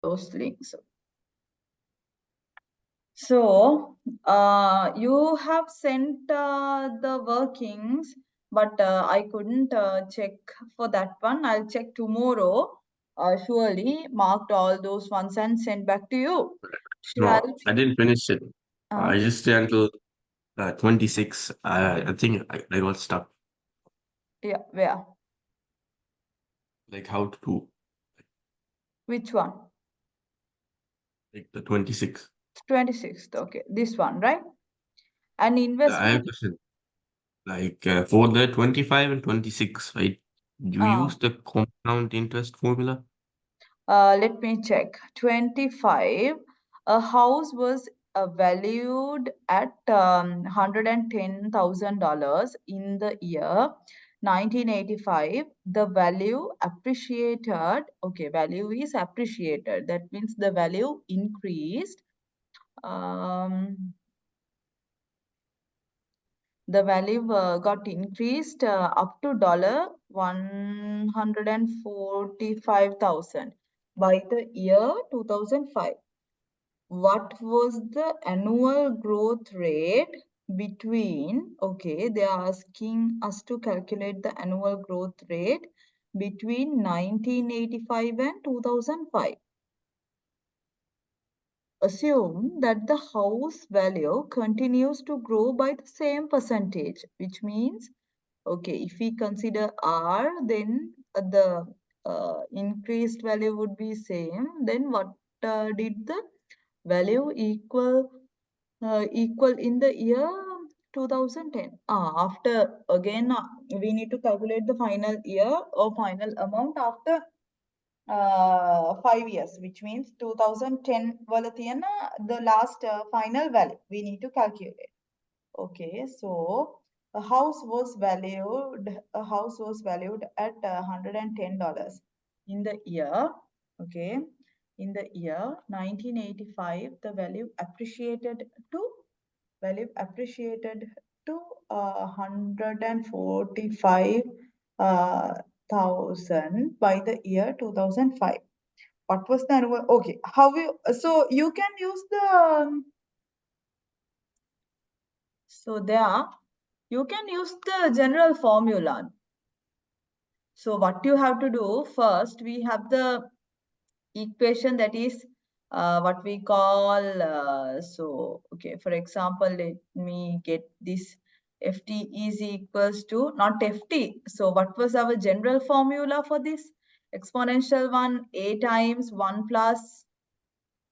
those links. So you have sent the workings, but I couldn't check for that one. I'll check tomorrow. Surely marked all those ones and sent back to you. Shall No, I didn't finish it. uh, I just stayed until 26. I think I got stuck. yeah, where? Like how to do Which one? like the 26. 26th. Okay, this one, right? And I have investment. a question. Like for the 25 and 26, right? You Uh, use the compound interest formula? Let me check. 25. A house was valued at $110,000 in the year 1985. The value appreciated. Okay, value is appreciated. That means the value increased. Um, the value got increased up to $145,000 by the year 2005. What was the annual growth rate between, okay, they are asking us to calculate the annual growth rate between 1985 and 2005. Assume that the house value continues to grow by the same percentage, which means, okay, if we consider R, then the increased value would be same. Then what did the value equal in the year 2010? After again, we need to calculate the final year or final amount after 5 years, which means 2010 Valathiana, the last final value we need to calculate. Okay, so a house was valued at $110 in the year. Okay, in the year 1985, the value appreciated to 145 thousand by the year 2005. What was the annual? Okay, how you so you can use the so there you can use the general formula. So what you have to do first, we have the equation that is what we call so okay, for example, let me get this. Ft is equals to not ft. So what was our general formula for this? Exponential one, a times 1 plus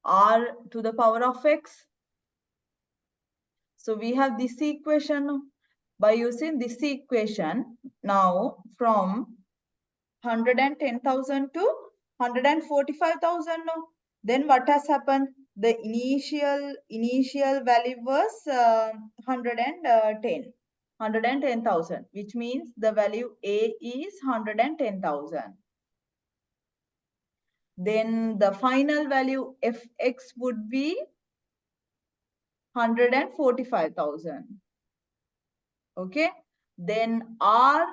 r to the power of x. So we have this equation. By using this equation, now from 110,000 to 145,000 now. Then what has happened? The initial value was 110,000, which means the value A is 110,000. Then the final value Fx would be 145,000. Okay. Then R,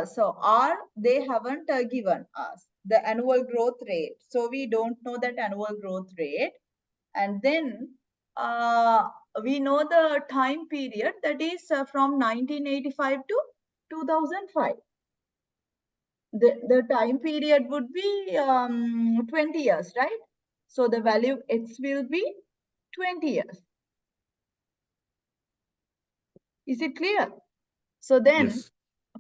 so R, they haven't given us the annual growth rate. So we don't know that annual growth rate. And then we know the time period, that is from 1985 to 2005. The time period would be 20 years, right? So the value X will be 20 years. Is it clear? So then Yes.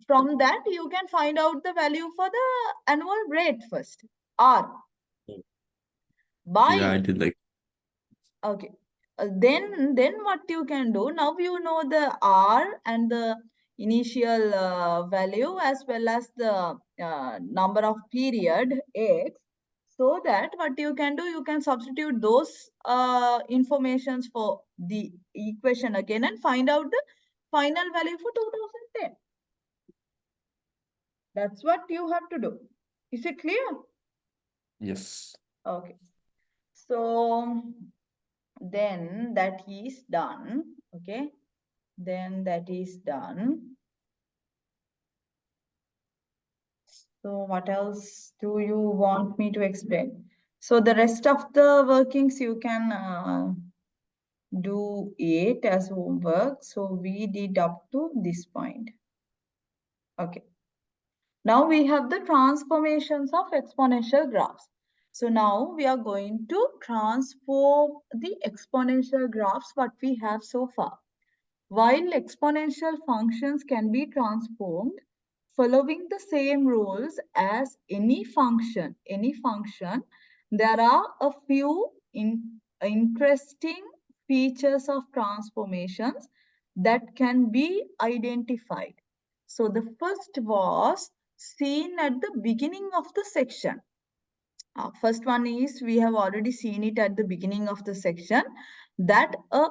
from that, you can find out the value for the annual rate first, R, Yeah, by, I did like okay. Then what you can do, now you know the R and the initial value as well as the number of period X. So that what you can do, you can substitute those informations for the equation again and find out the final value for 2010. That's what you have to do. Is it clear? yes. Okay. So then that is done. Okay. Then that is done. So what else do you want me to explain? So the rest of the workings you can do it as homework. So we did up to this point. Okay. Now we have the transformations of exponential graphs. So now we are going to transform the exponential graphs what we have so far. While exponential functions can be transformed following the same rules as any function, there are a few interesting features of transformations that can be identified. So the first was seen at the beginning of the section. First one is we have already seen it at the beginning of the section that a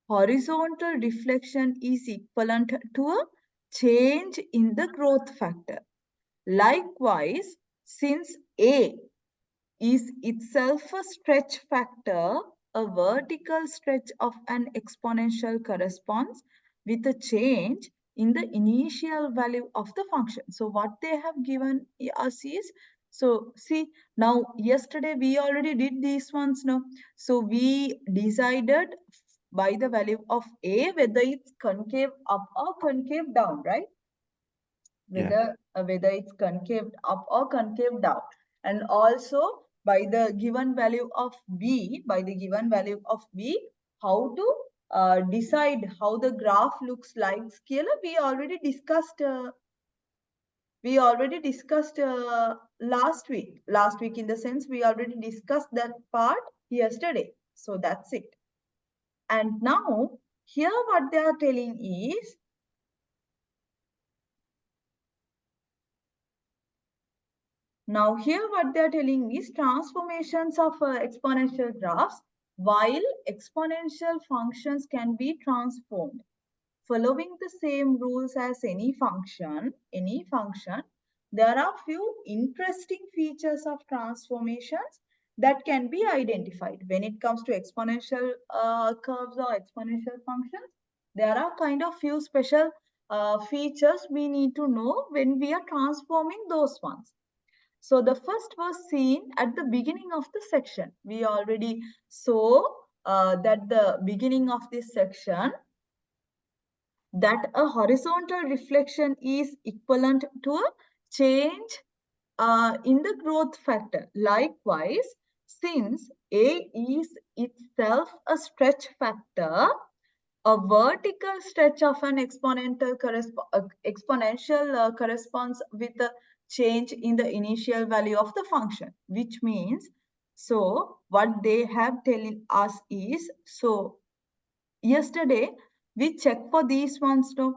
horizontal deflection is equivalent to a change in the growth factor. Likewise, since A is itself a stretch factor, a vertical stretch of an exponential corresponds with a change in the initial value of the function. So what they have given us is, so see, now yesterday we already did these ones now. So we decided by the value of A whether it's concave up or concave down, right? Yeah. Whether it's concave up or concave down, and also by the given value of b, how to decide how the graph looks like. Scalar we already discussed last week, in the sense we already discussed that part yesterday. So that's it. And now here what they are telling is, now here what they're telling is transformations of exponential graphs. While exponential functions can be transformed following the same rules as any function, there are few interesting features of transformations that can be identified. When it comes to exponential curves or exponential functions, there are kind of few special features we need to know when we are transforming those ones. So the first was seen at the beginning of the section. We already saw that the beginning of this section, that a horizontal reflection is equivalent to a change in the growth factor. Likewise, since A is itself a stretch factor, a vertical stretch of an exponential corresponds with a change in the initial value of the function, which means, so what they have telling us is, so yesterday we checked for these ones too.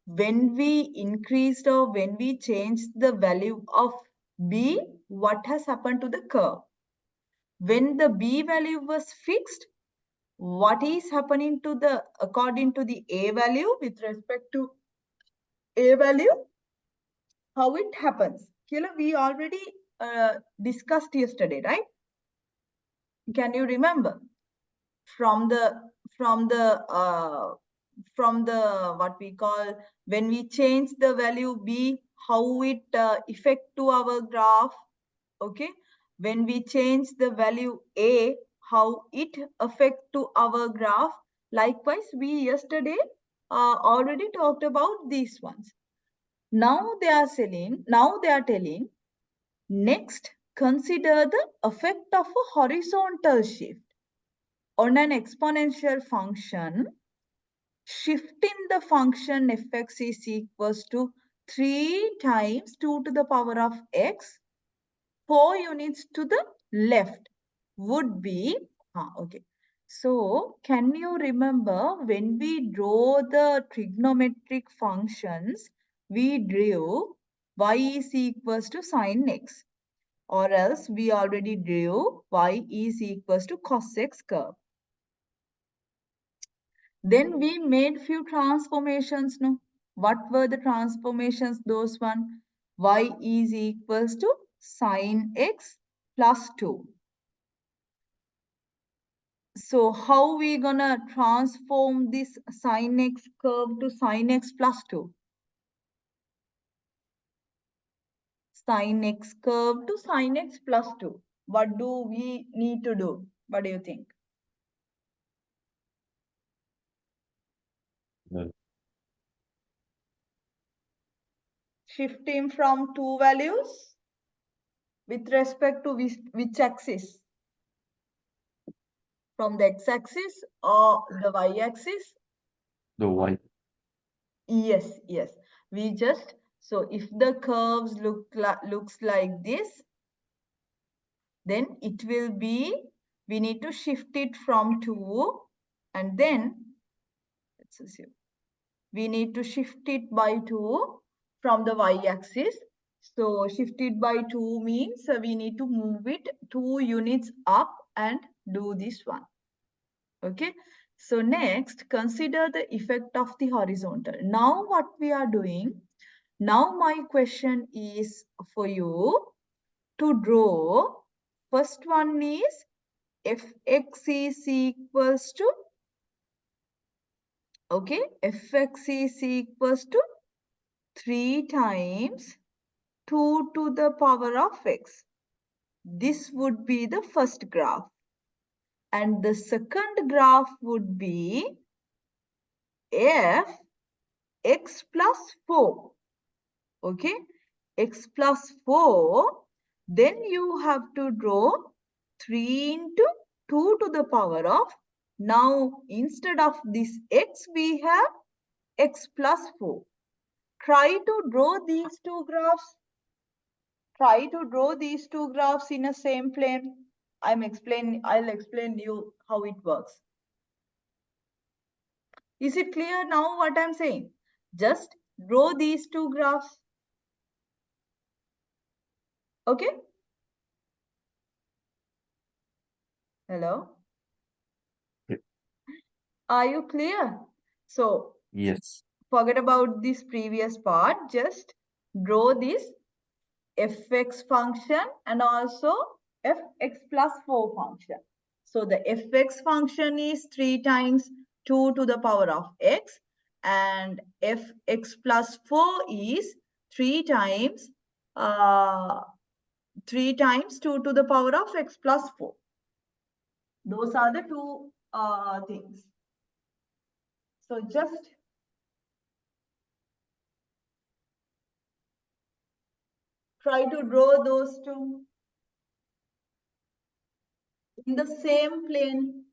When we increased or when we changed the value of b, what has happened to the curve? When the b value was fixed, what is happening to the, according to the a value, with respect to a value, how it happens? Kila, we already discussed yesterday, right? Can you remember? From the what we call, when we change the value b, how it affect to our graph. Okay, when we change the value a, how it affect to our graph. Likewise, we yesterday already talked about these ones. Now they are telling, next consider the effect of a horizontal shift on an exponential function. Shift in the function fx is equals to 3 times 2 to the power of x, 4 units to the left would be, okay. So can you remember when we draw the trigonometric functions, we drew y is equals to sine x, or else we already drew y is equals to cos x curve. Then we made few transformations. No, what were the transformations? Those one, y is equals to sine x plus 2. So how we gonna transform this sine x curve to sine x plus 2? Sine x curve to sine x plus 2. what do we need to do? What do you think? Uh, Shifting from two values with respect to which axis? From the x-axis or the y-axis? the y. Yes, yes. We just, so if the curves looks like this, then it will be, we need to shift it from 2, and then, let's assume, we need to shift it by 2 from the y-axis. So shift it by 2 means we need to move it 2 units up and do this one. Okay. So next, consider the effect of the horizontal. Now what we are doing, now my question is for you to draw. First one is fx is equals to, okay, fx is equals to 3 times 2 to the power of x. This would be the first graph. And the second graph would be f x plus 4. Okay, x plus 4. Then you have to draw 3 into 2 to the power of. Now, instead of this x, we have x plus 4. Try to draw these two graphs. Try to draw these two graphs in a same plane. I'll explain you how it works. Is it clear now what I'm saying? Just draw these two graphs. Okay? Hello? Yeah. Are you clear? So Yes. forget about this previous part. Just draw this fx function and also fx plus 4 function. So the fx function is 3 times 2 to the power of x, and fx plus 4 is 3 times 3 times 2 to the power of x plus 4. Those are the two things. So just try to draw those two in the same plane.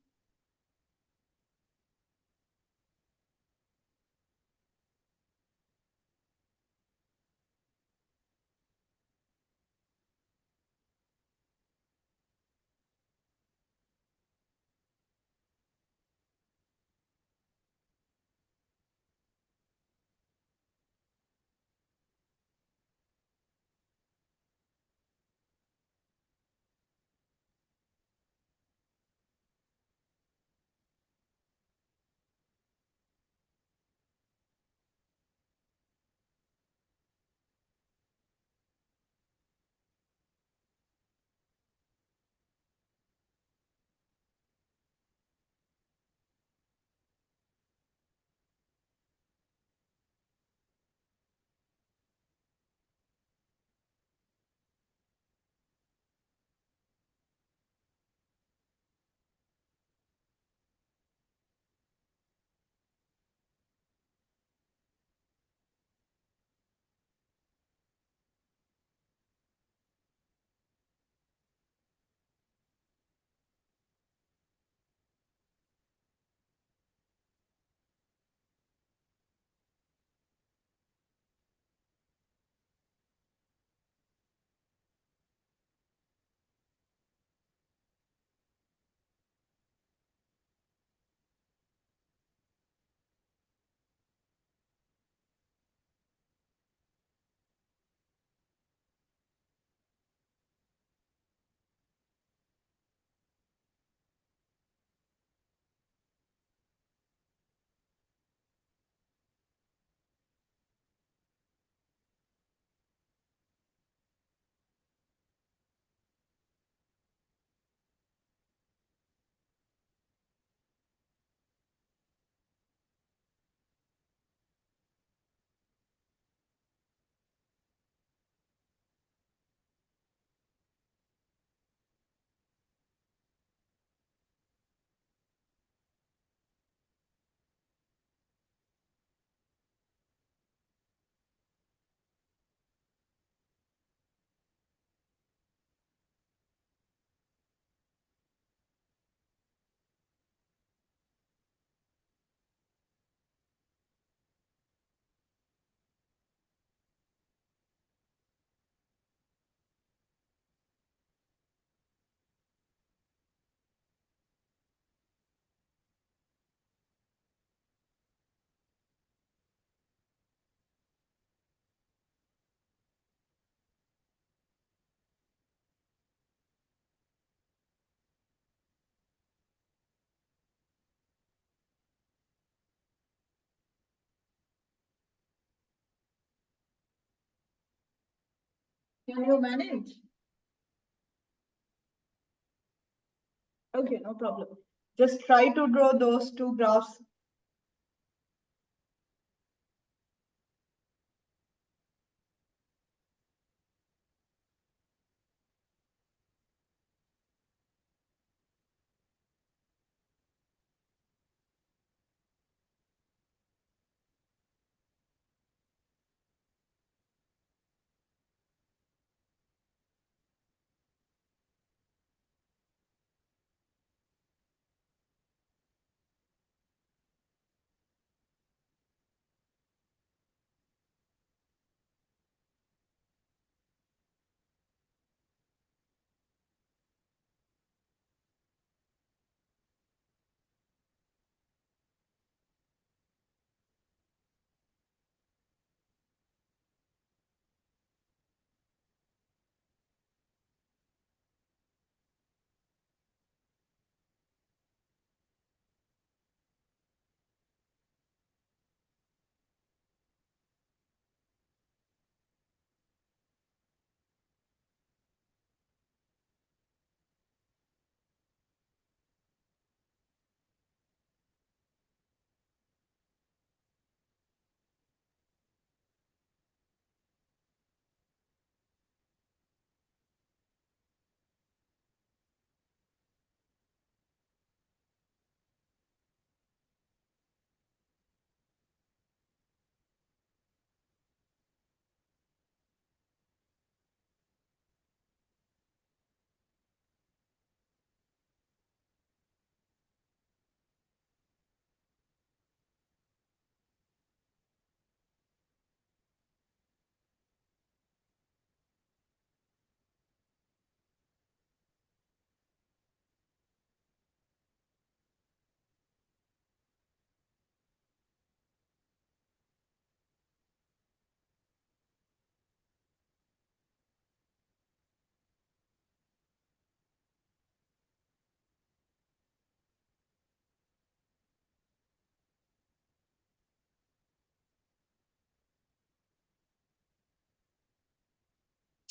Can you manage? Okay, no problem. Just try to draw those two graphs.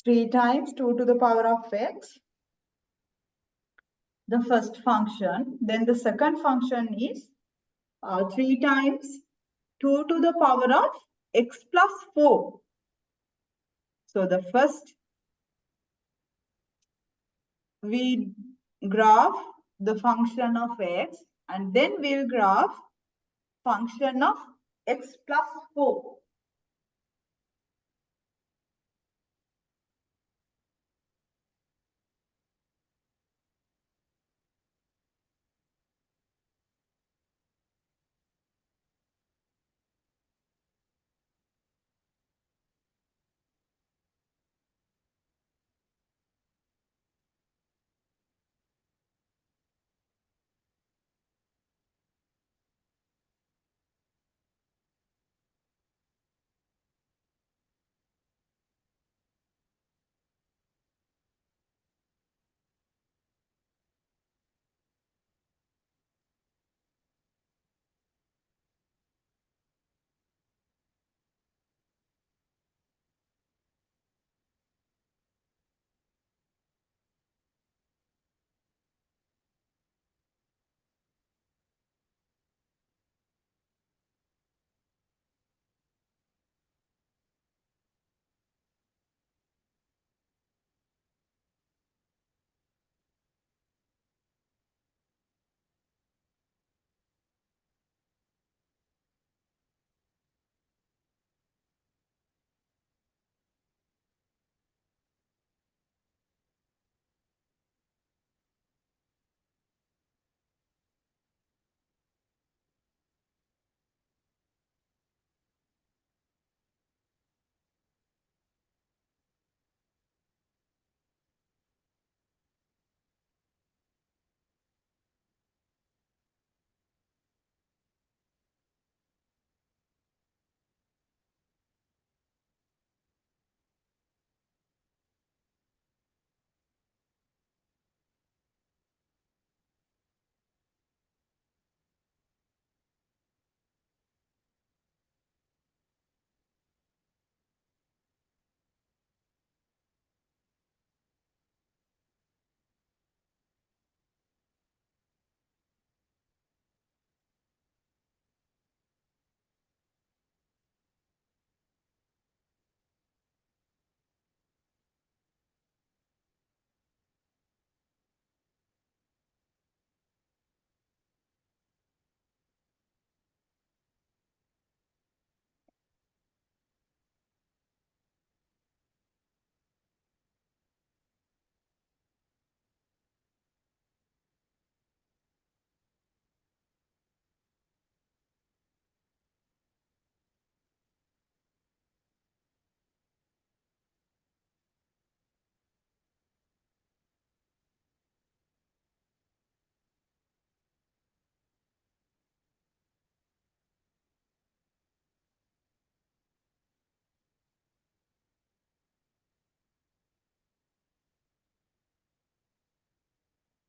Three times 2 to the power of x, the first function. Then the second function is 3 times 2 to the power of x plus 4. So the first we graph the function of x, and then we'll graph function of x plus 4.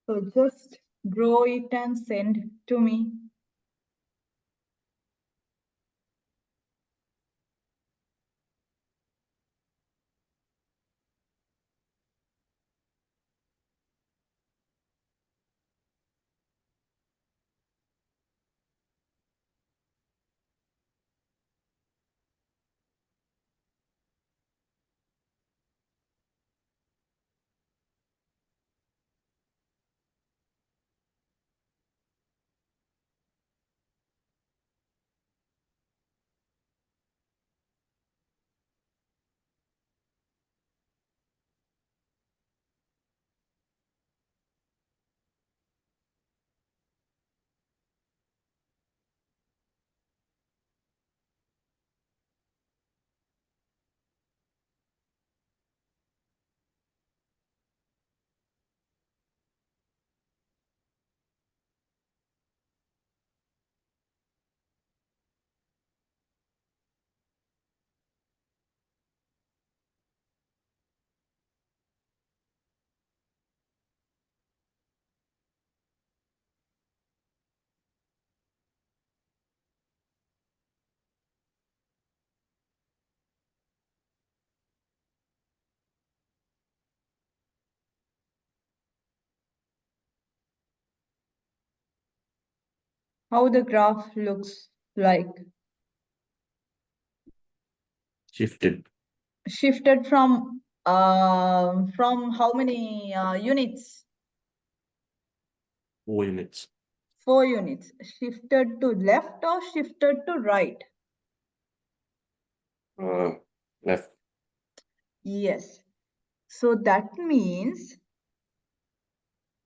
So just draw it and send to me. How the graph looks like. Shifted. Shifted from how many units? 4 units. 4 units. Shifted to left or shifted to right? Left. Yes. So that means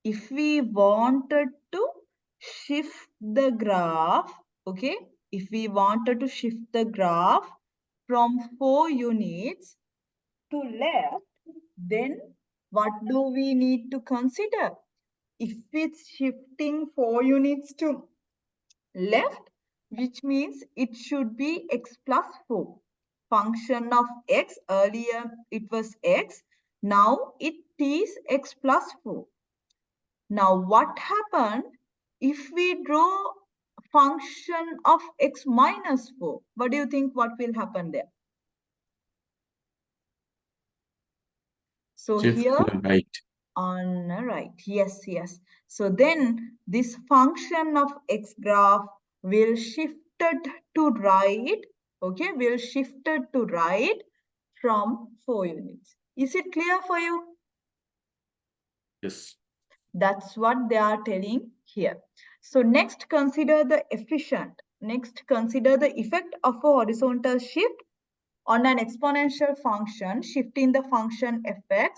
if we wanted to shift the graph, okay, if we wanted to shift the graph from 4 units to left, then what do we need to consider? If it's shifting 4 units to left, which means it should be x plus 4. Function of x, earlier it was x, now it is x plus 4. Now what happened if we draw function of x minus 4? What do you think what will happen there? So Shift here to the right. on the right, yes, yes. So then this function of x graph will shifted to right, okay, will shifted to right from 4 units. Is it clear for you? Yes. That's what they are telling here. So next, consider the efficient. Next, consider the effect of a horizontal shift on an exponential function, shifting the function fx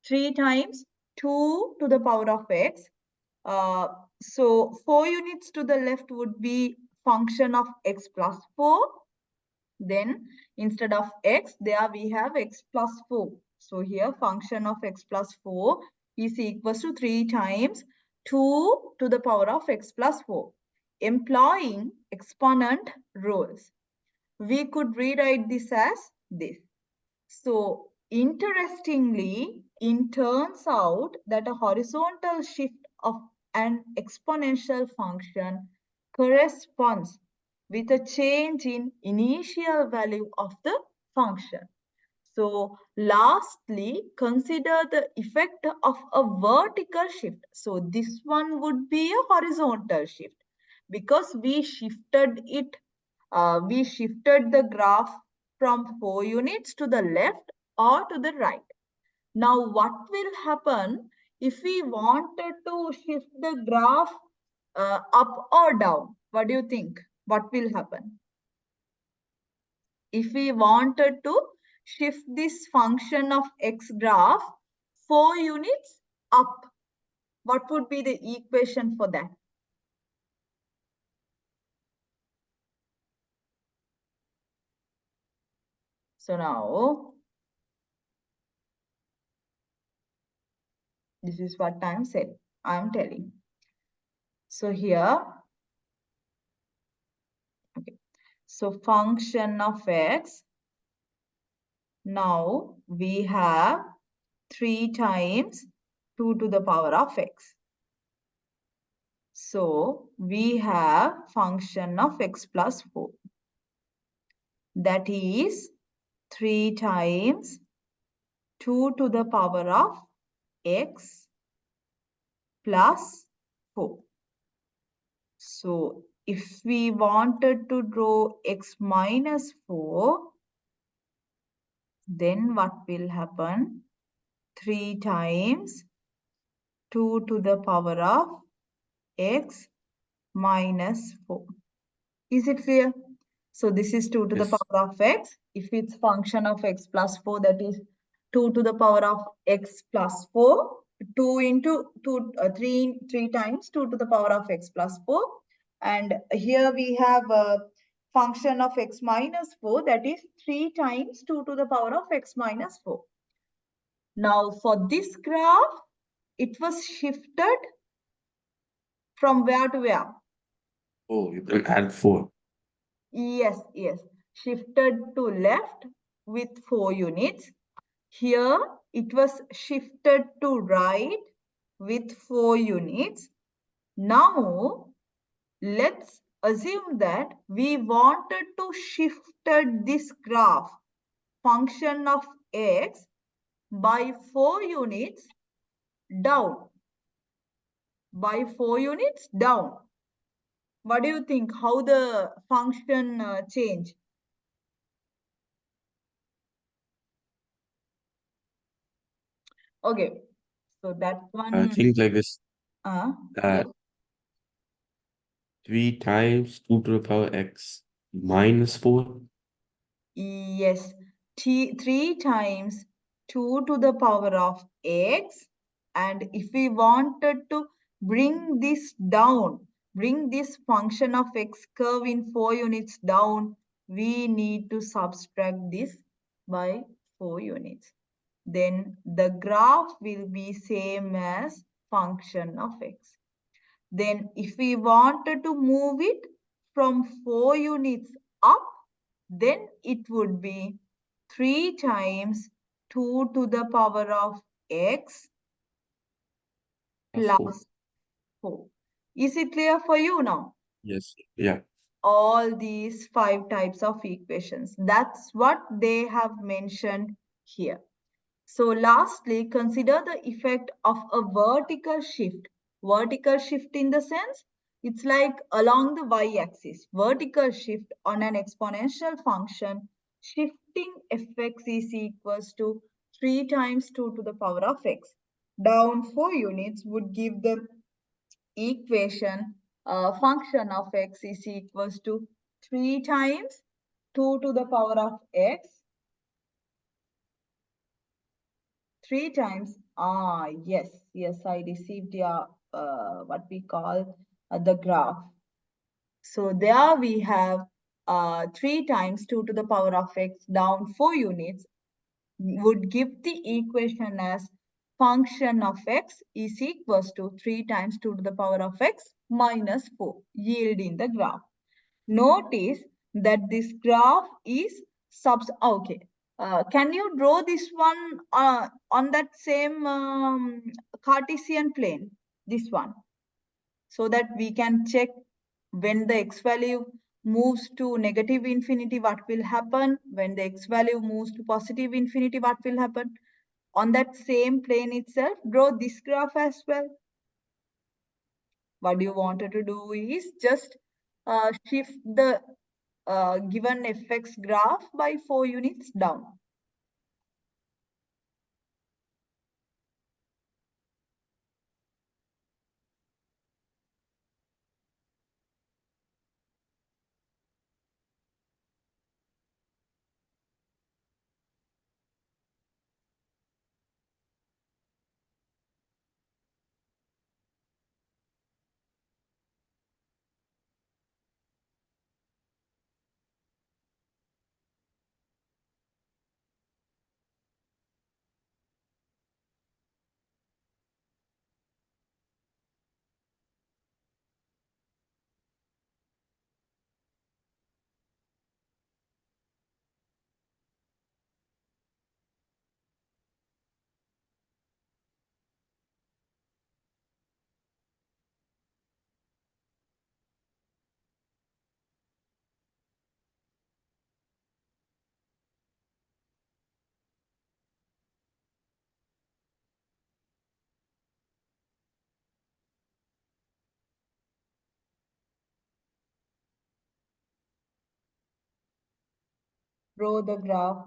3 times 2 to the power of x. So 4 units to the left would be function of x plus 4. Then instead of x, there we have x plus 4. So here function of x plus 4 is equals to 3 times 2 to the power of x plus 4. Employing exponent rules, we could rewrite this as this. So interestingly, it turns out that a horizontal shift of an exponential function corresponds with a change in initial value of the function. So lastly, consider the effect of a vertical shift. So this one would be a horizontal shift because we shifted the graph from 4 units to the left or to the right. Now, what will happen if we wanted to shift the graph up or down? What do you think? What will happen? If we wanted to shift this function of x graph 4 units up, what would be the equation for that? So now, this is what I'm telling. So here, okay. So function of x, now we have 3 times 2 to the power of x. So we have function of x plus 4. That is 3 times 2 to the power of x plus 4. So if we wanted to draw x minus 4, then what will happen? 3 times 2 to the power of x minus 4. Is it clear? So this is 2 to the Yes. power of x. If it's function of x plus 4, that is 2 to the power of x plus 4. 2 into 2, 3 times 2 to the power of x plus 4. And here we have a function of x minus 4, that is 3 times 2 to the power of x minus 4. Now for this graph, it was shifted from where to where? Oh, you can add 4. Yes, yes. Shifted to left with 4 units. Here it was shifted to right with 4 units. Now let's assume that we wanted to shifted this graph function of x by 4 units down. By 4 units down. What do you think? How the function change? Okay, so that I one, think like this, yes, that 3 times 2 to the power x minus 4. yes, 3 times 2 to the power of x. And if we wanted to bring this down, bring this function of x curve in 4 units down, we need to subtract this by 4 units. Then the graph will be same as function of x. Then if we wanted to move it from 4 units up, then it would be 3 times 2 to the power of x Plus 4. plus 4. Is it clear for you now? Yes. Yeah. All these 5 types of equations. That's what they have mentioned here. So lastly, consider the effect of a vertical shift. Vertical shift in the sense, it's like along the y-axis. Vertical shift on an exponential function, shifting fx is equals to 3 times 2 to the power of x. Down 4 units would give the equation function of x is equals to 3 times 2 to the power of x 3 times. Yes, I received your what we call the graph. So there we have 3 times 2 to the power of x down 4 units would give the equation as function of x is equals to 3 times 2 to the power of x minus 4 yielding the graph. Notice that this graph is okay. Can you draw this one on that same Cartesian plane? This one, so that we can check when the x value moves to negative infinity, what will happen? When the x value moves to positive infinity, what will happen? On that same plane itself, draw this graph as well. What you wanted to do is just shift the given fx graph by 4 units down. draw the graph.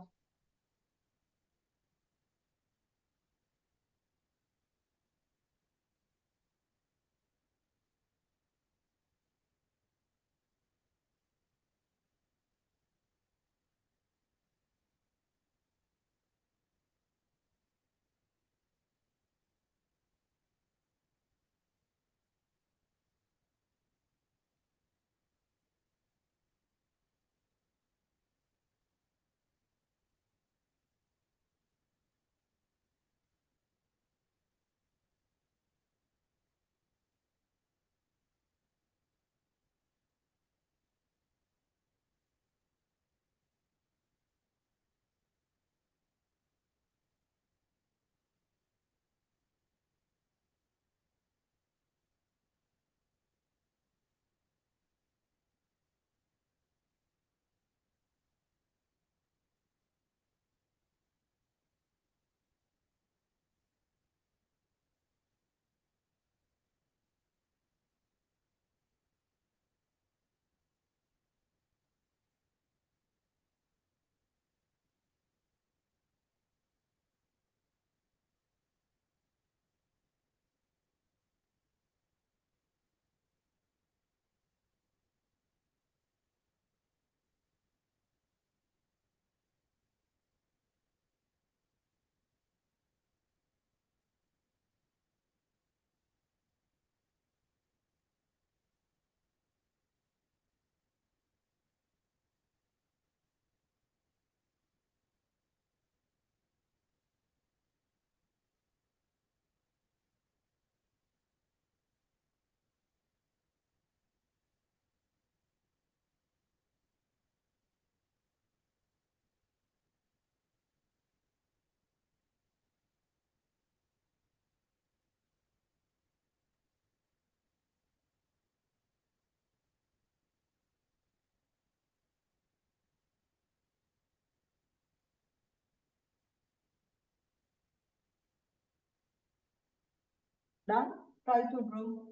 Done? Try to draw.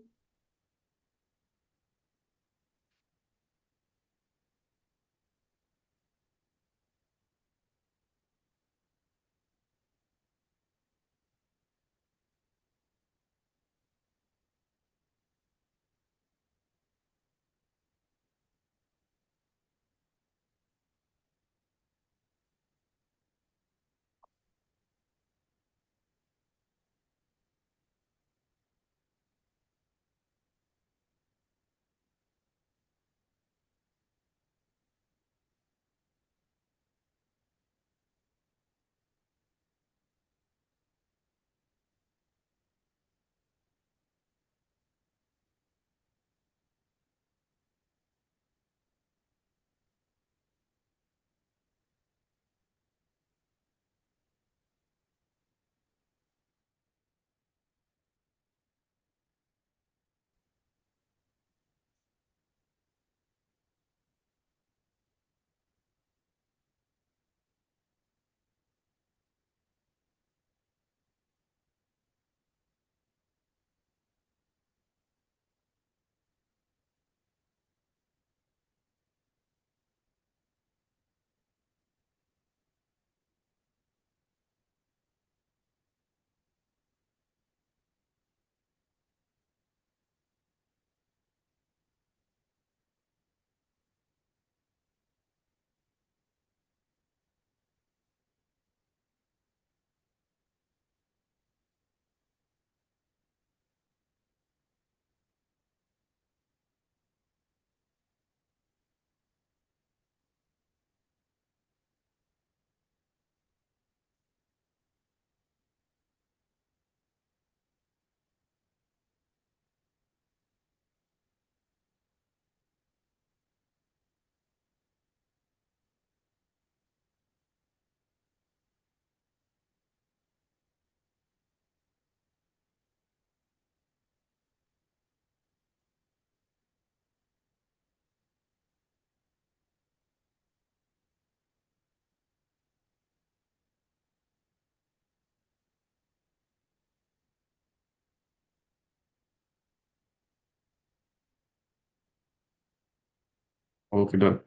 Okay, done.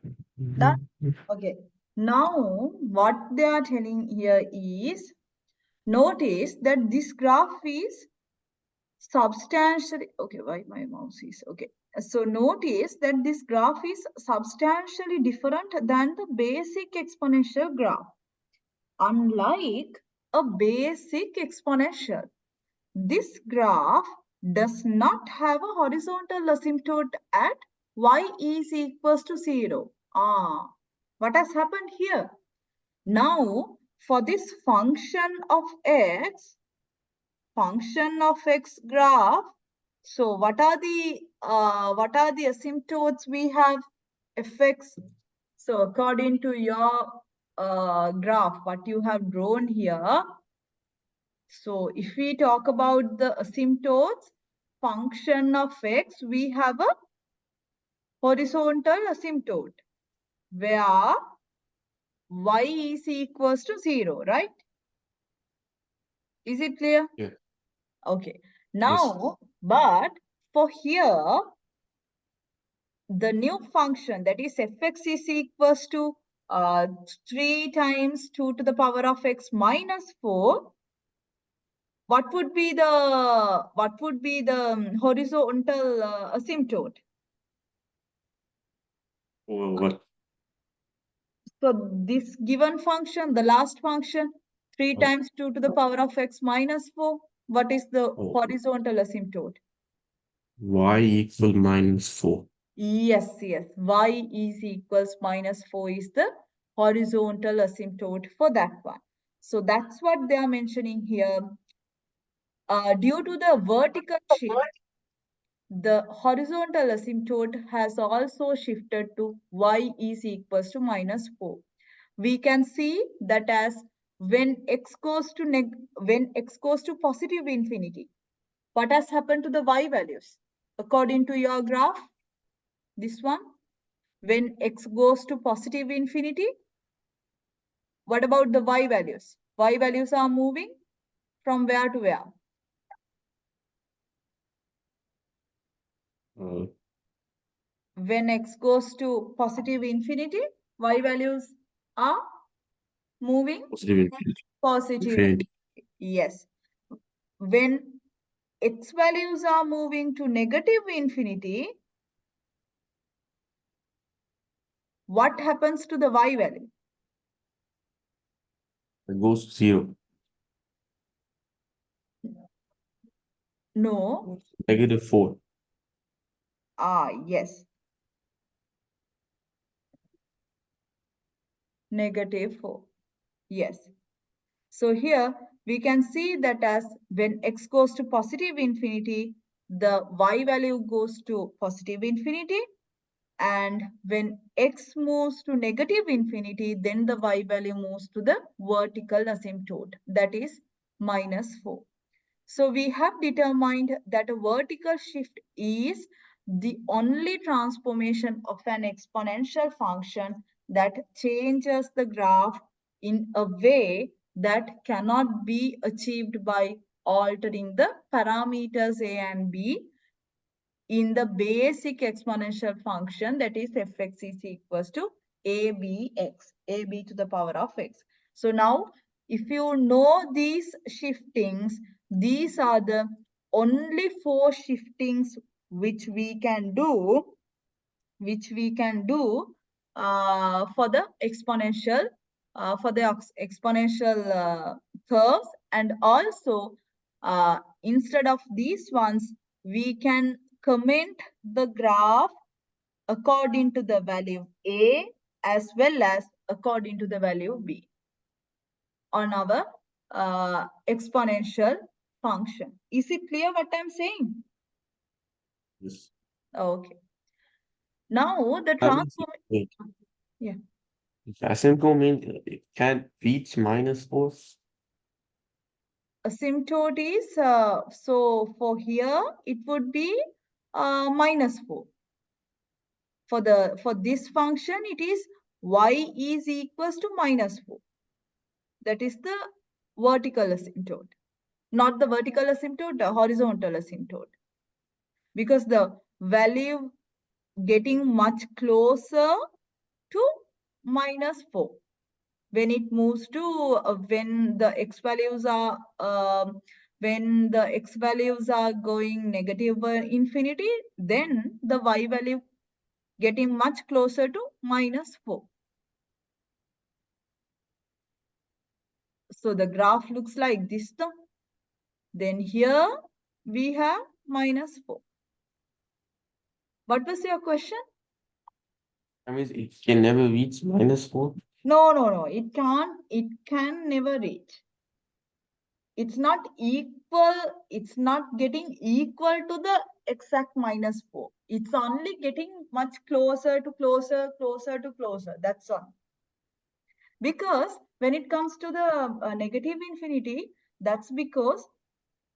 Done? Okay. Now, what they are telling here is, notice that this graph is substantially, okay, why my mouse is, okay. So notice that this graph is substantially different than the basic exponential graph. Unlike a basic exponential, this graph does not have a horizontal asymptote at y is equals to 0. What has happened here? Now, for this function of x graph, so what are the asymptotes we have? Fx. So according to your graph, what you have drawn here, so if we talk about the asymptotes, function of x, we have a horizontal asymptote where y is equals to 0, right? Is it clear? Yeah. Okay. Yes. Now, but for here, the new function, that is fx is equals to 3 times 2 to the power of x minus 4. What would be the horizontal asymptote? What? So this given function, the last function, 3 Oh, times 2 to the power of x minus 4, what is the oh, horizontal asymptote? y equal -4. Yes, y is equals minus 4 is the horizontal asymptote for that one. So that's what they are mentioning here. Due to the vertical shift, the horizontal asymptote has also shifted to y is equals to minus 4. We can see that as when x goes to positive infinity, what has happened to the y values? According to your graph, this one, when x goes to positive infinity, what about the y values? Y values are moving from where to where? Uh, When x goes to positive infinity, y values are moving positive infinity. positive. Infinity. Yes. When x values are moving to negative infinity, what happens to the y value? It goes to 0. No. -4. Yes. Negative 4. Yes. So here we can see that as when x goes to positive infinity, the y value goes to positive infinity. And when x moves to negative infinity, then the y value moves to the vertical asymptote, that is minus 4. So we have determined that a vertical shift is the only transformation of an exponential function that changes the graph in a way that cannot be achieved by altering the parameters a and b in the basic exponential function, that is fx is equals to ab to the power of x. So now if you know these shiftings, these are the only 4 shiftings which we can do for the exponential curves. And also instead of these ones, we can comment the graph according to the value a as well as according to the value b on our exponential function. Is it clear what I'm saying? Yes. Okay. Now the That means transform. wait, Yeah. if asymptote means it can't reach -4. Asymptote is, so for here, it would be minus 4. For this function, it is y is equals to minus 4. That is the vertical asymptote. Not the vertical asymptote, the horizontal asymptote. Because the value getting much closer to minus 4. when it moves to when the x values are going negative infinity, then the y value getting much closer to -4. So the graph looks like this though. Then here we have -4. What was your question? I mean, it can never reach -4. No. It can't. It can never reach. It's not equal. It's not getting equal to the exact -4. It's only getting much closer to closer. That's all. Because when it comes to the negative infinity, that's because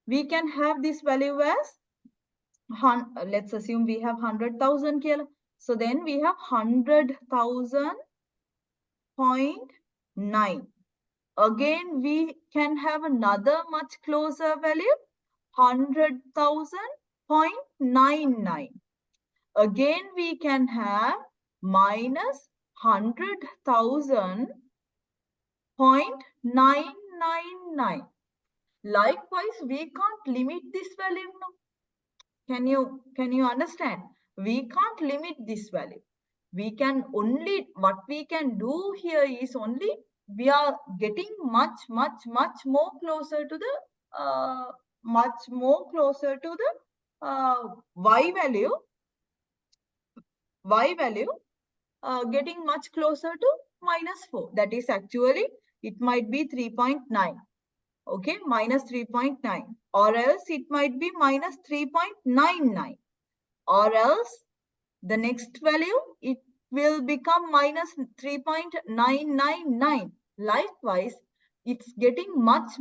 we can have this value as let's assume we have 100,000 here. So then we have 100,000.9. Again, we can have another much closer value, 100,000.99. Again, we can have -100,000.999. Likewise, we can't limit this value. No? Can you understand? We can't limit this value. We can only, what we can do here is only, we are getting much more closer to the y value getting much closer to -4. That is actually, it might be 3.9. Okay, -3.9, or else it might be -3.99, or else the next value, it will become -3.999. Likewise, it's getting much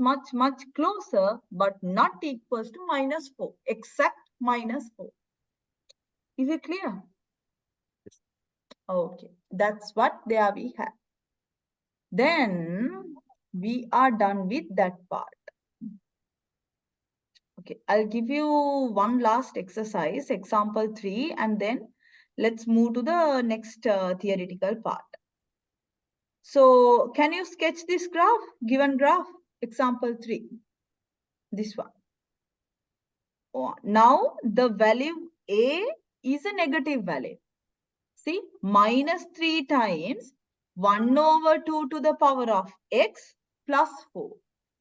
closer, but not equals to -4, exact -4. Is it clear? Okay, that's what there we have. Then we are done with that part. Okay, I'll give you one last exercise, example 3, and then let's move to the next theoretical part. So can you sketch this graph, given graph, example 3, this one. Now the value A is a negative value. See, -3 times 1/2 to the power of x plus 4.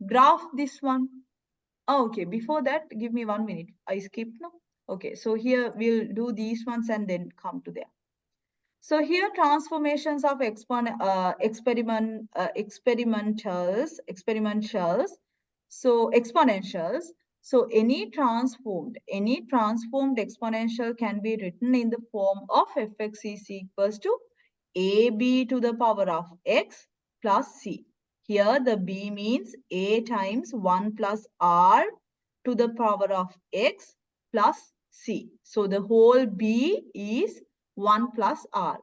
Graph this one. Oh, okay, before that, give me 1 minute. I skipped, no? Okay, so here we'll do these ones and then come to there. So here transformations of experimentals. So exponentials. So any transformed exponential can be written in the form of fx is equals to ab to the power of x plus c. Here the b means a times 1 plus r to the power of x plus c. So the whole b is 1 plus r,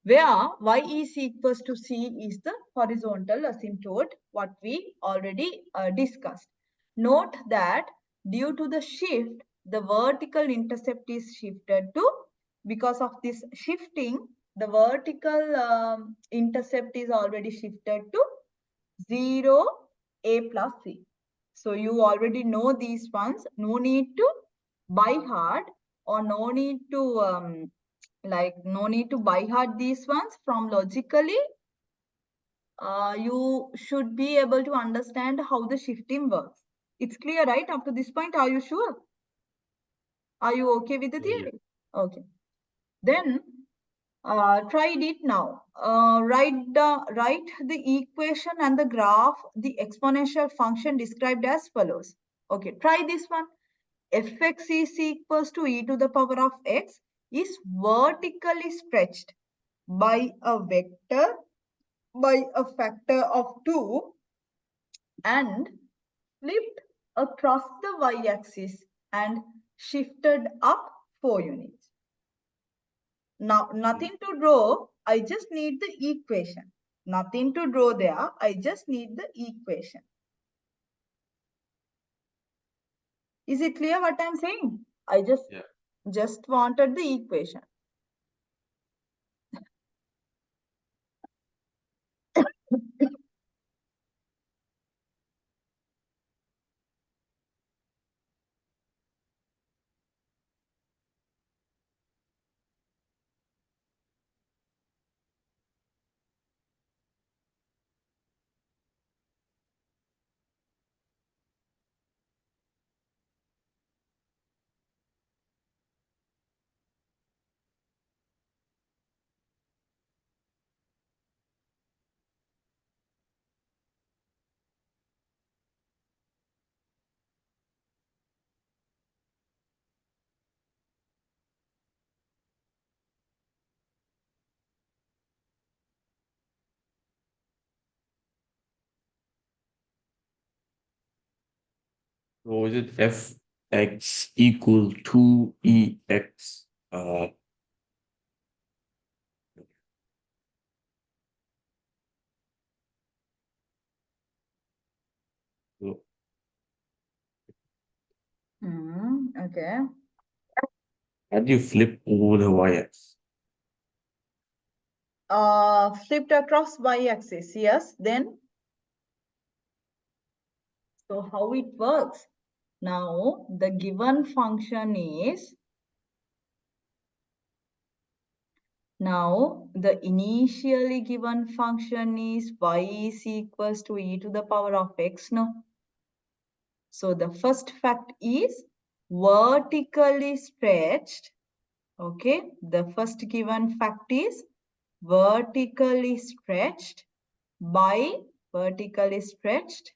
where y is equals to c is the horizontal asymptote, what we already discussed. Note that due to the shift, the vertical intercept is shifted to, because of this shifting, the vertical intercept is already shifted to 0, a plus c. So you already know these ones. No need to by heart, or no need to by heart these ones. From logically, you should be able to understand how the shifting works. It's clear, right? Up to this point, are you sure? Are you okay with the theory? Okay. Then try it now. Write the equation and the graph, the exponential function described as follows. Okay, try this one. Fx is equals to e to the power of x is vertically stretched by a vector by a factor of 2 and flipped across the y-axis and shifted up 4 units. Now, nothing to draw. I just need the equation. Nothing to draw there. I just need the equation. Is it clear what I'm saying? I just wanted the equation. So is it fx equal to ex? So Okay. how do you flip over the y-axis? Flipped across y-axis. Yes. Then, so how it works? Now, the given function is, now the initially given function is y is equals to e to the power of x, no? So the first fact is vertically stretched. Okay, the first given fact is vertically stretched by vertically stretched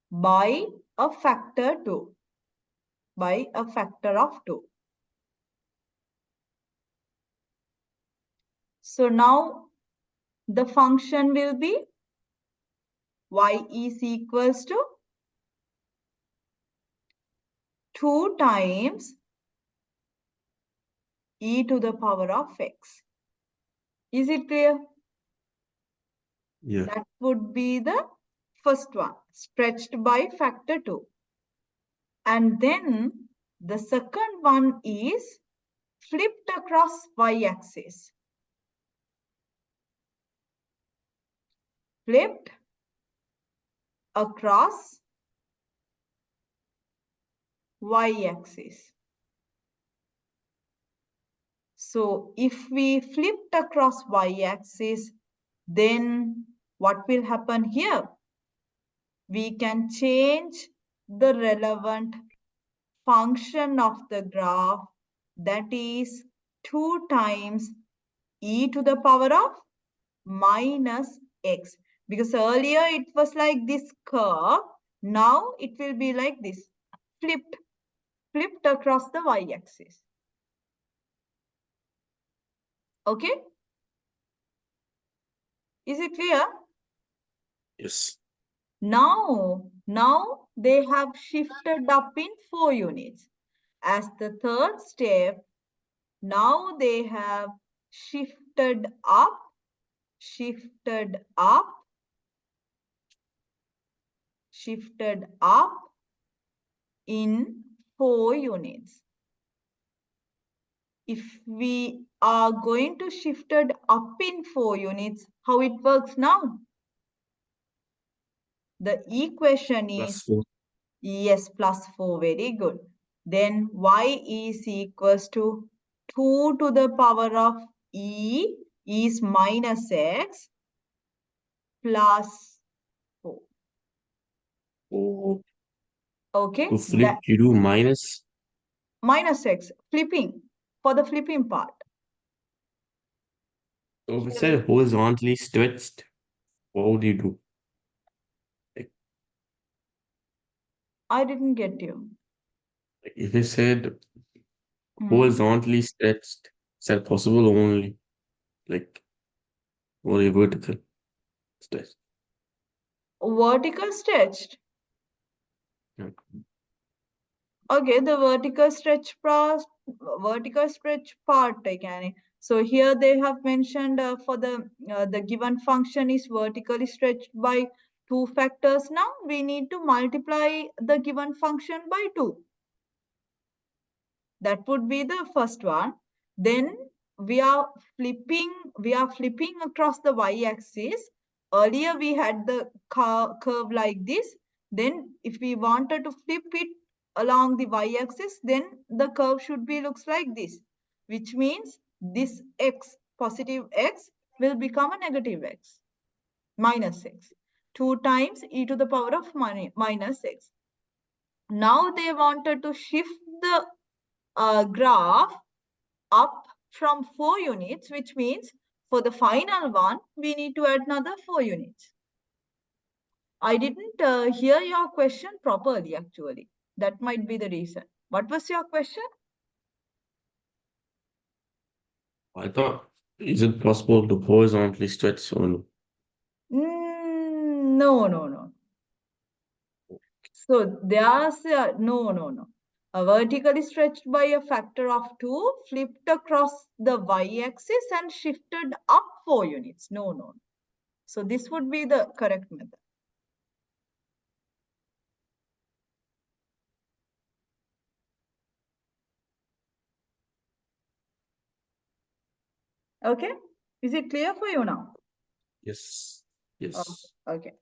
by a factor 2, by a factor of 2. So now the function will be y is equals to 2 times e to the power of x. Is it clear? Yeah. That would be the first one, stretched by factor 2. And then the second one is flipped across y-axis. Flipped across y-axis. So if we flipped across y-axis, then what will happen here? We can change the relevant function of the graph, that is 2 times e to the power of minus x. Because earlier it was like this curve, now it will be like this, flipped across the y-axis. Okay? Is it clear? Yes. Now they have shifted up in 4 units. As the third step, now they have shifted up, shifted up, shifted up in 4 units. If we are going to shifted up in 4 units, how it works now? The equation is, +4. yes, plus 4, very good. Then y is equals to 2 to the power of e is minus x plus 4. Oh, Okay, to flip, that you do minus. minus x, flipping, for the flipping part. So if it Here we, said horizontally stretched, what would you do? Like, I didn't get you. if it said Hmm. horizontally stretched, is that possible only like only vertical stretch? Vertical stretched. Yeah. Okay, the vertical stretch part I can. So here they have mentioned for the given function is vertically stretched by 2 factors. Now we need to multiply the given function by 2. That would be the first one. Then we are flipping across the y-axis. Earlier we had the curve like this. Then if we wanted to flip it along the y-axis, then the curve should be looks like this, which means this x, positive x, will become a negative x, minus x. 2 times e to the power of minus x. Now they wanted to shift the graph up from 4 units, which means for the final one, we need to add another 4 units. I didn't hear your question properly, actually. That might be the reason. What was your question? I thought, is it possible to horizontally stretch only? No, no, no. So there's no. Vertically stretched by a factor of 2, flipped across the y-axis and shifted up 4 units. No. So this would be the correct method. Okay, is it clear for you now? Yes. Oh, Yes. okay.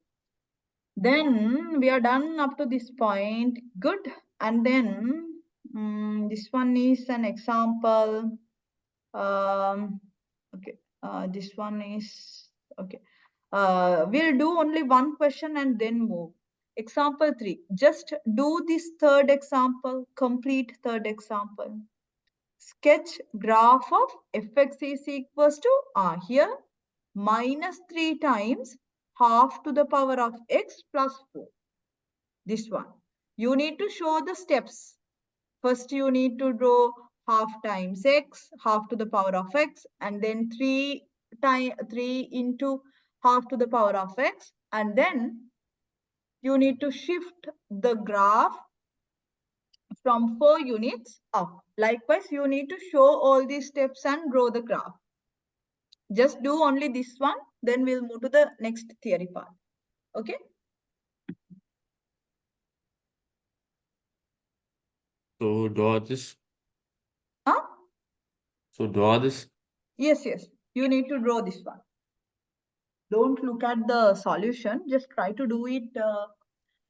Then we are done up to this point. Good. And then this one is an example. Okay. This one is okay. We'll do only one question and then move. Example 3. Just do this third example. Complete third example. Sketch graph of fx is equals to here minus 3 times half to the power of x plus 4. This one. You need to show the steps. First, you need to draw half times x, half to the power of x, and then 3 into half to the power of x. And then you need to shift the graph from 4 units up. Likewise, you need to show all these steps and draw the graph. Just do only this one, then we'll move to the next theory part. Okay? So draw this. Huh? So draw this. Yes. You need to draw this one. Don't look at the solution. Just try to do it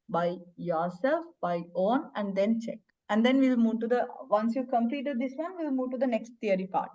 by yourself, by own, and then check. And then we'll move to the, once you completed this one, we'll move to the next theory part.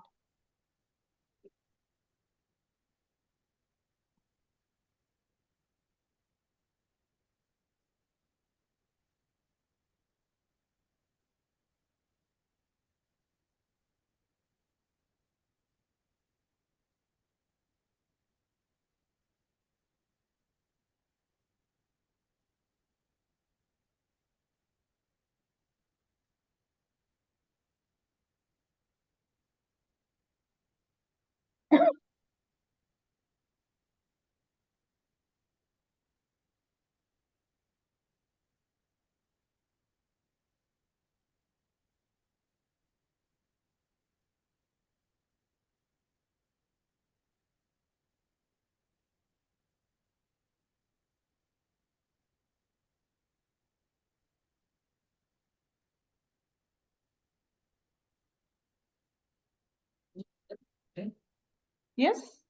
Yes?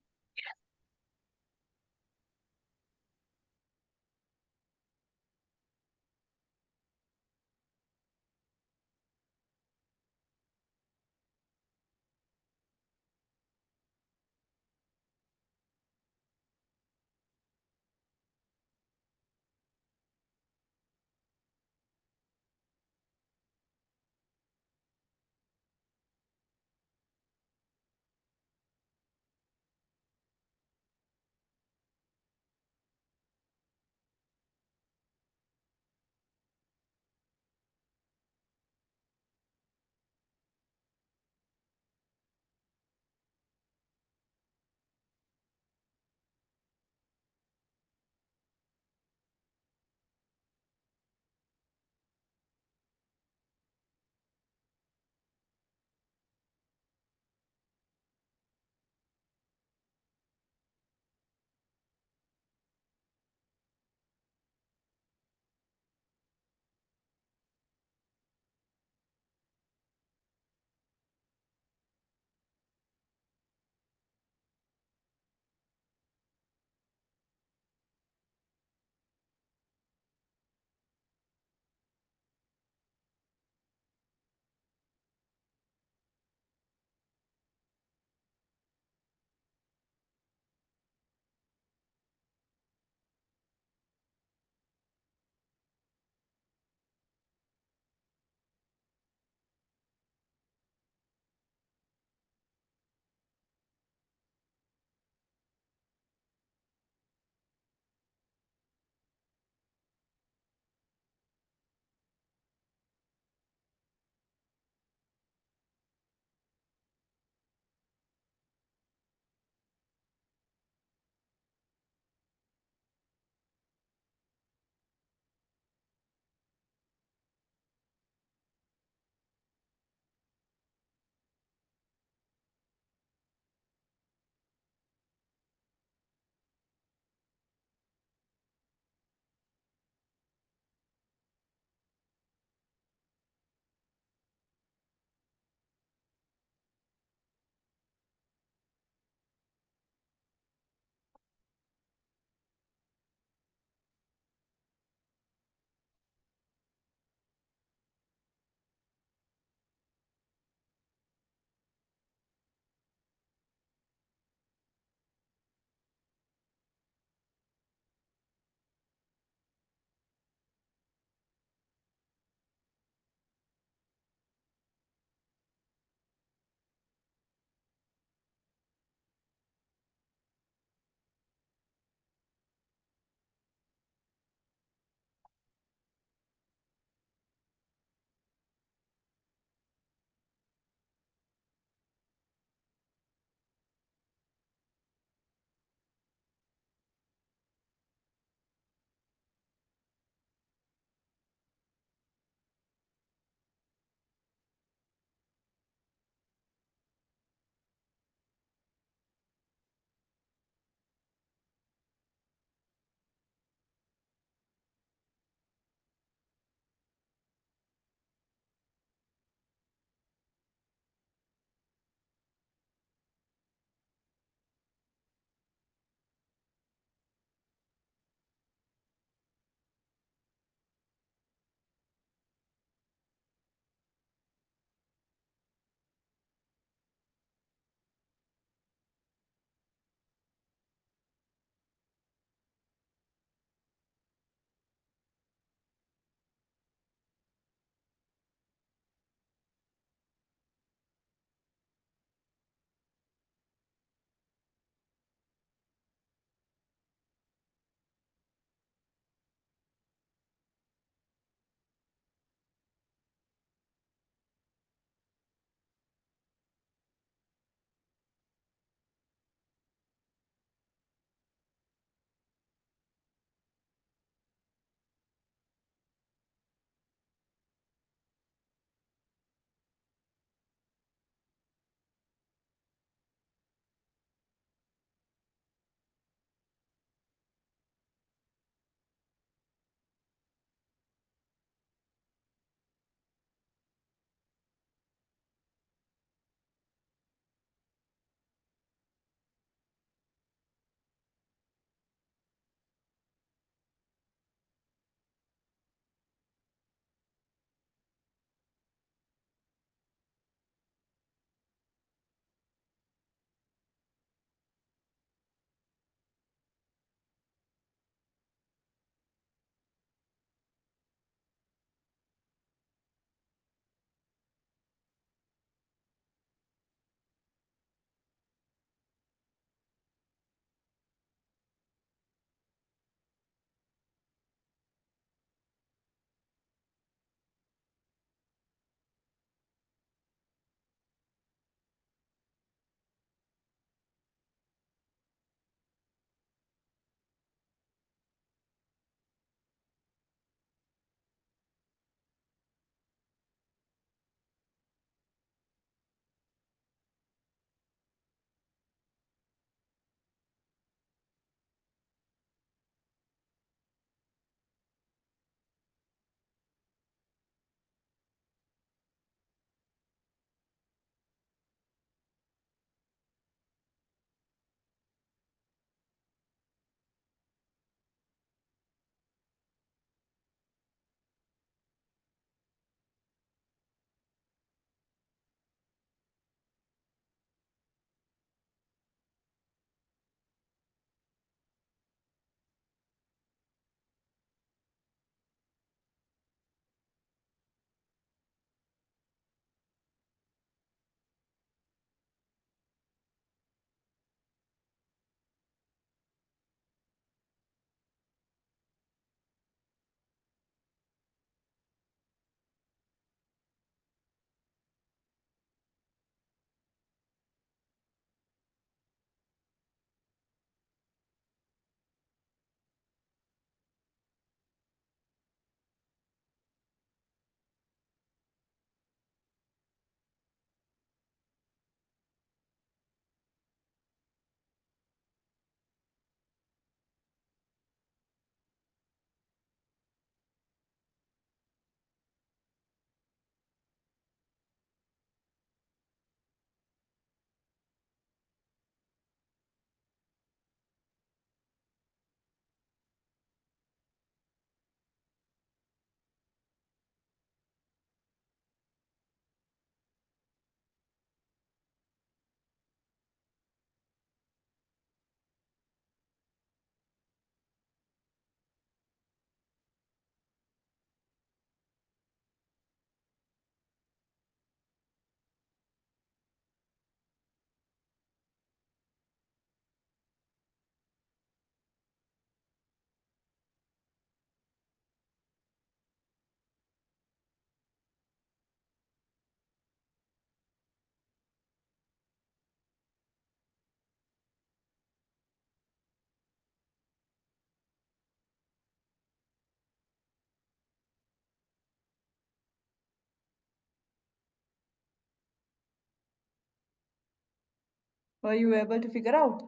Were you able to figure out?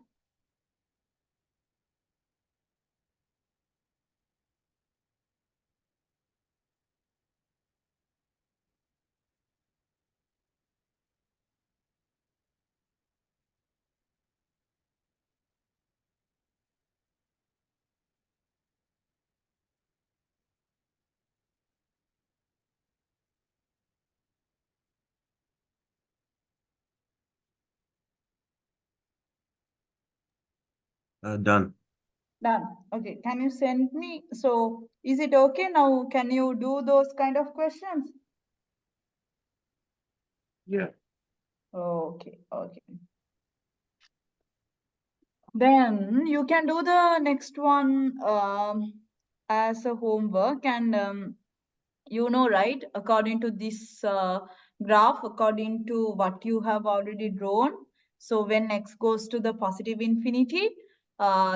Done. Done. Okay. Can you send me? So is it okay now? Can you do those kind of questions? Yeah. Okay. Okay. Then you can do the next one as a homework, and you know, right? According to this graph, according to what you have already drawn. So when x goes to the positive infinity,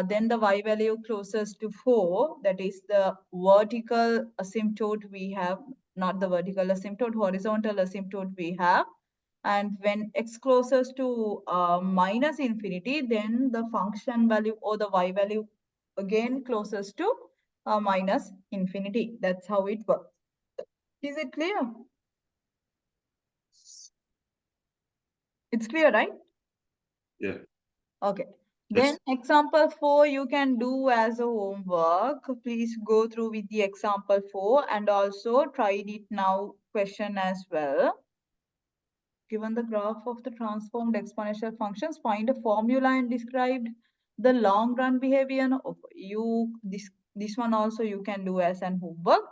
then the y value closest to 4, that is the vertical asymptote we have, not the vertical asymptote, horizontal asymptote we have. And when x closest to minus infinity, then the function value or the y value again closest to minus infinity. That's how it works. Is it clear? It's clear, right? Yeah. Okay. Then Yes. example 4 you can do as a homework. Please go through with the example 4 and also try it now question as well. Given the graph of the transformed exponential functions, find a formula and describe the long run behavior of you. This one also you can do as an homework.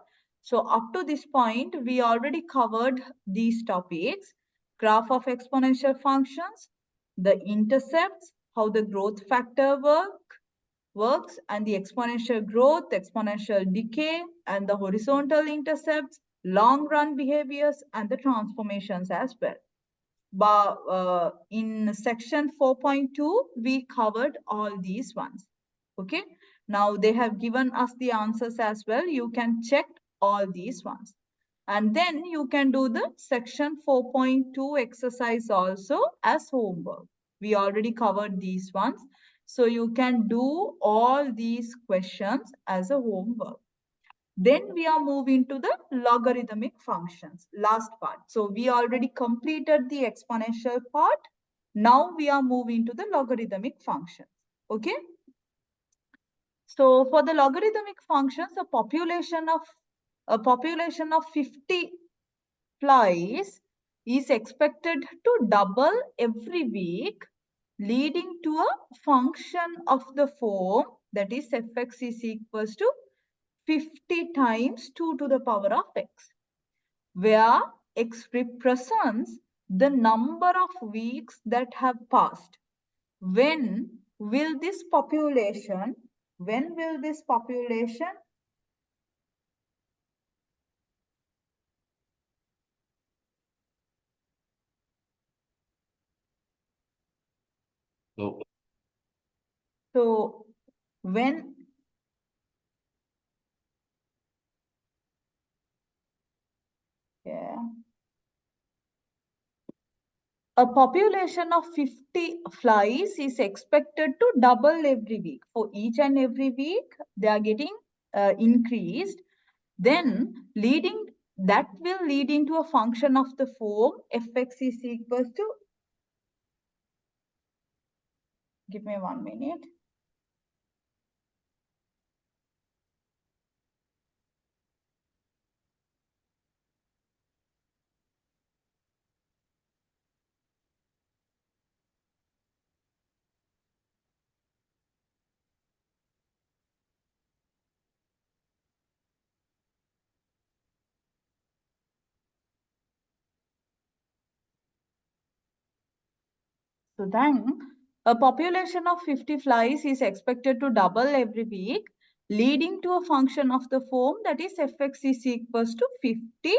So up to this point, we already covered these topics: graph of exponential functions, the intercepts, how the growth factor works, and the exponential growth, exponential decay, and the horizontal intercepts, long run behaviors, and the transformations as well. But in section 4.2, we covered all these ones. Okay. Now they have given us the answers as well. You can check all these ones. And then you can do the section 4.2 exercise also as homework. We already covered these ones. So you can do all these questions as a homework. Then we are moving to the logarithmic functions, last part. So we already completed the exponential part. Now we are moving to the logarithmic functions. Okay. So for the logarithmic functions, a population of 50 flies is expected to double every week, leading to a function of the form, that is fx is equals to 50 times 2 to the power of x, where x represents the number of weeks that have passed. When will this population, when will this population So so when yeah, a population of 50 flies is expected to double every week. For each and every week, they are getting increased. Then that will lead into a function of the form fx is equals to, give me 1 minute. So then a population of 50 flies is expected to double every week, leading to a function of the form that is fx is equals to 50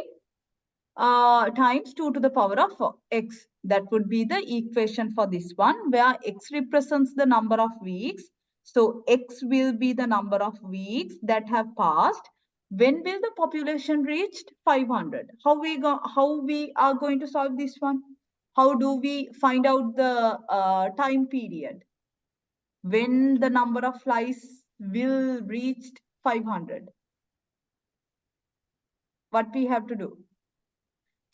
times 2 to the power of x. That would be the equation for this one, where x represents the number of weeks. So x will be the number of weeks that have passed. When will the population reach 500? How we are going to solve this one? how do we find out the time period when the number of flies will reach 500? What we have to do?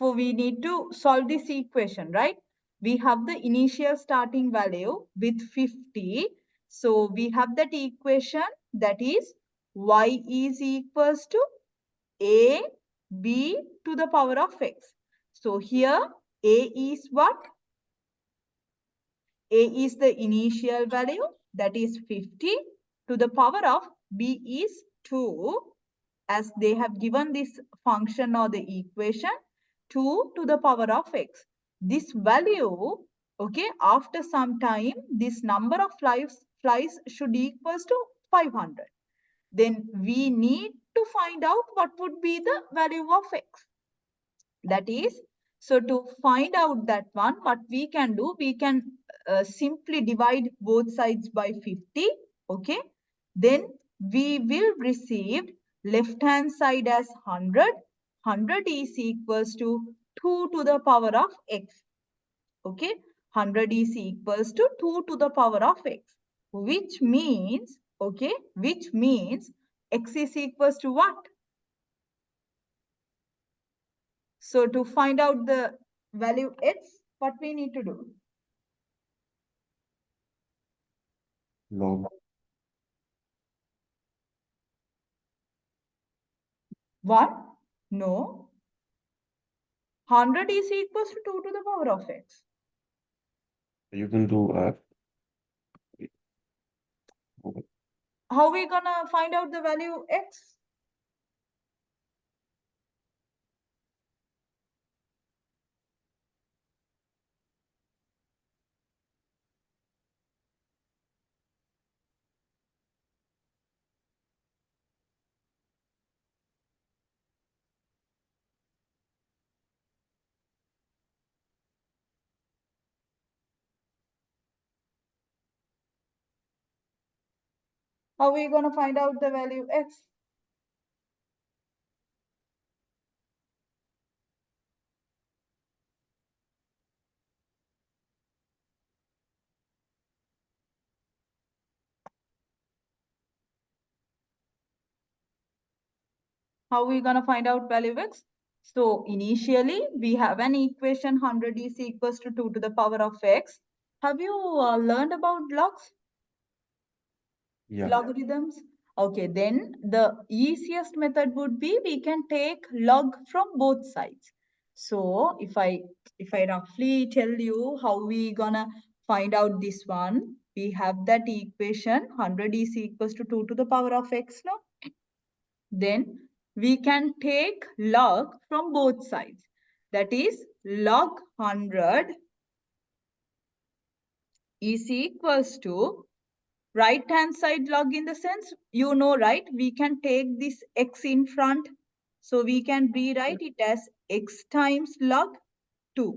So we need to solve this equation, right? We have the initial starting value with 50. So we have that equation, that is y is equals to a b to the power of x. So here a is what? A is the initial value, that is 50, to the power of b is 2, as they have given this function or the equation 2 to the power of x. This value, okay, after some time, this number of flies should equals to 500. Then we need to find out what would be the value of x. That is, so to find out that one, what we can do, we can simply divide both sides by 50, okay? Then we will receive left hand side as 100. 100 is equals to 2 to the power of x, okay? 100 is equals to 2 to the power of x, which means, okay, which means x is equals to what? So to find out the value x, what we need to do? Log. 1? No. 100 is equals to 2 to the power of x. You can do How are we gonna find out the value x? How are we gonna find out the value x? How are we gonna find out value x? So initially we have an equation 100 is equals to 2 to the power of x. Have you learned about logs? yeah. Logarithms? Okay, then the easiest method would be we can take log from both sides. So if I roughly tell you how we gonna find out this one, we have that equation 100 is equals to 2 to the power of x now. Then we can take log from both sides. That is log 100 is equals to right hand side log, in the sense, you know, right? We can take this x in front. So we can rewrite it as x times log 2.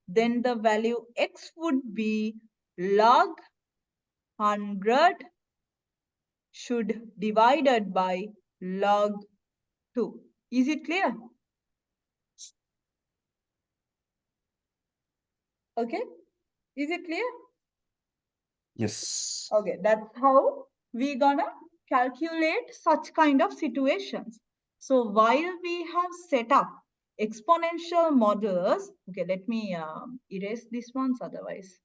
Then the value x would be log 100 should divided by log 2. Is it clear? Okay. Is it clear? Yes. Okay, that's how we gonna calculate such kind of situations. So while we have set up exponential models, okay, let me erase these ones otherwise.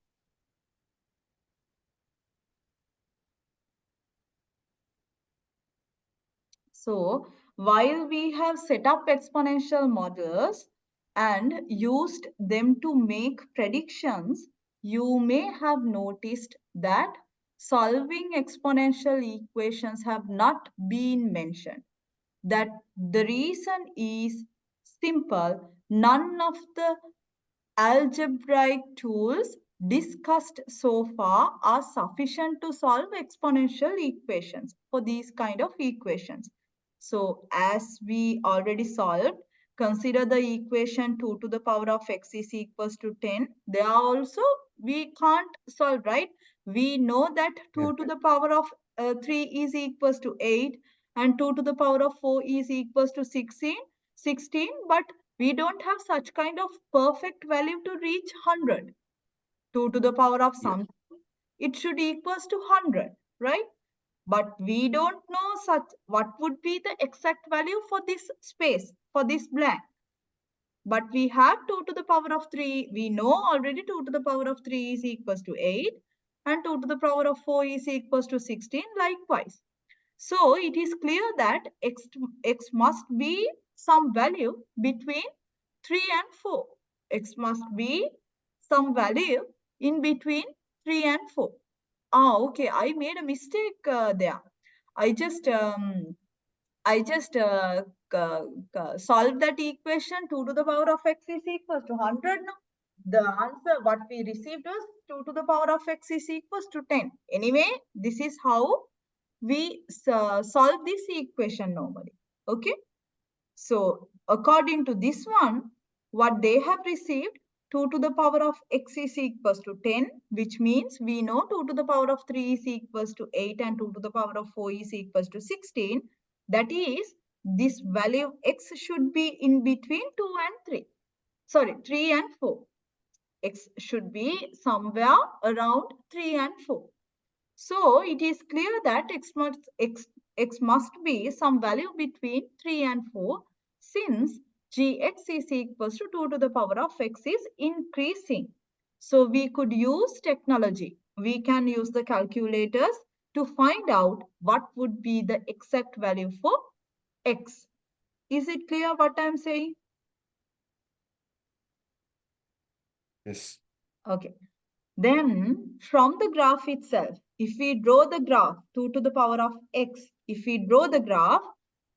So while we have set up exponential models and used them to make predictions, you may have noticed that solving exponential equations have not been mentioned. That the reason is simple. None of the algebraic tools discussed so far are sufficient to solve exponential equations for these kind of equations. So as we already solved, consider the equation 2 to the power of x is equals to 10. They are also, we can't solve, right? We know that 2 Yeah. to the power of 3 is equals to 8 and 2 to the power of 4 is equals to 16, but We don't have such kind of perfect value to reach 100. 2 to the power of Yeah. something, it should equals to 100, right? But we don't know such what would be the exact value for this space, for this blank. But we have 2 to the power of 3. We know already 2 to the power of 3 is equals to 8. And 2 to the power of 4 is equals to 16 likewise. So it is clear that x must be some value between 3 and 4. X must be some value in between 3 and 4. Okay, I made a mistake there. I just solved that equation. 2 to the power of x is equals to 100. No? The answer what we received was 2 to the power of x is equals to 10. Anyway, this is how we solve this equation normally. Okay. So according to this one, what they have received, 2 to the power of x is equals to 10, which means we know 2 to the power of 3 is equals to 8 and 2 to the power of 4 is equals to 16. That is, this value x should be in between 2 and 3. Sorry, 3 and 4. X should be somewhere around 3 and 4. So it is clear that x must be some value between 3 and 4 since gx is equals to 2 to the power of x is increasing. So we could use technology. We can use the calculators to find out what would be the exact value for x. Is it clear what I'm saying? Yes. Okay. Then from the graph itself, if we draw the graph 2 to the power of x, if we draw the graph,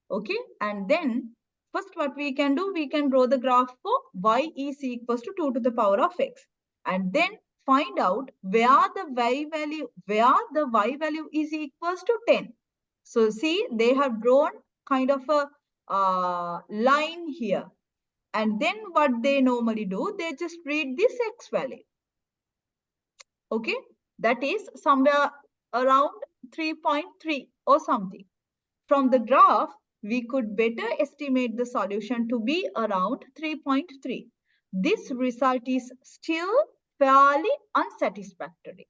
okay, and then first what we can do, we can draw the graph for y is equals to 2 to the power of x, and then find out where the y value is equals to 10. So see, they have drawn kind of a line here, and then what they normally do, they just read this x value. Okay, that is somewhere around 3.3 or something. From the graph, we could better estimate the solution to be around 3.3. This result is still fairly unsatisfactory.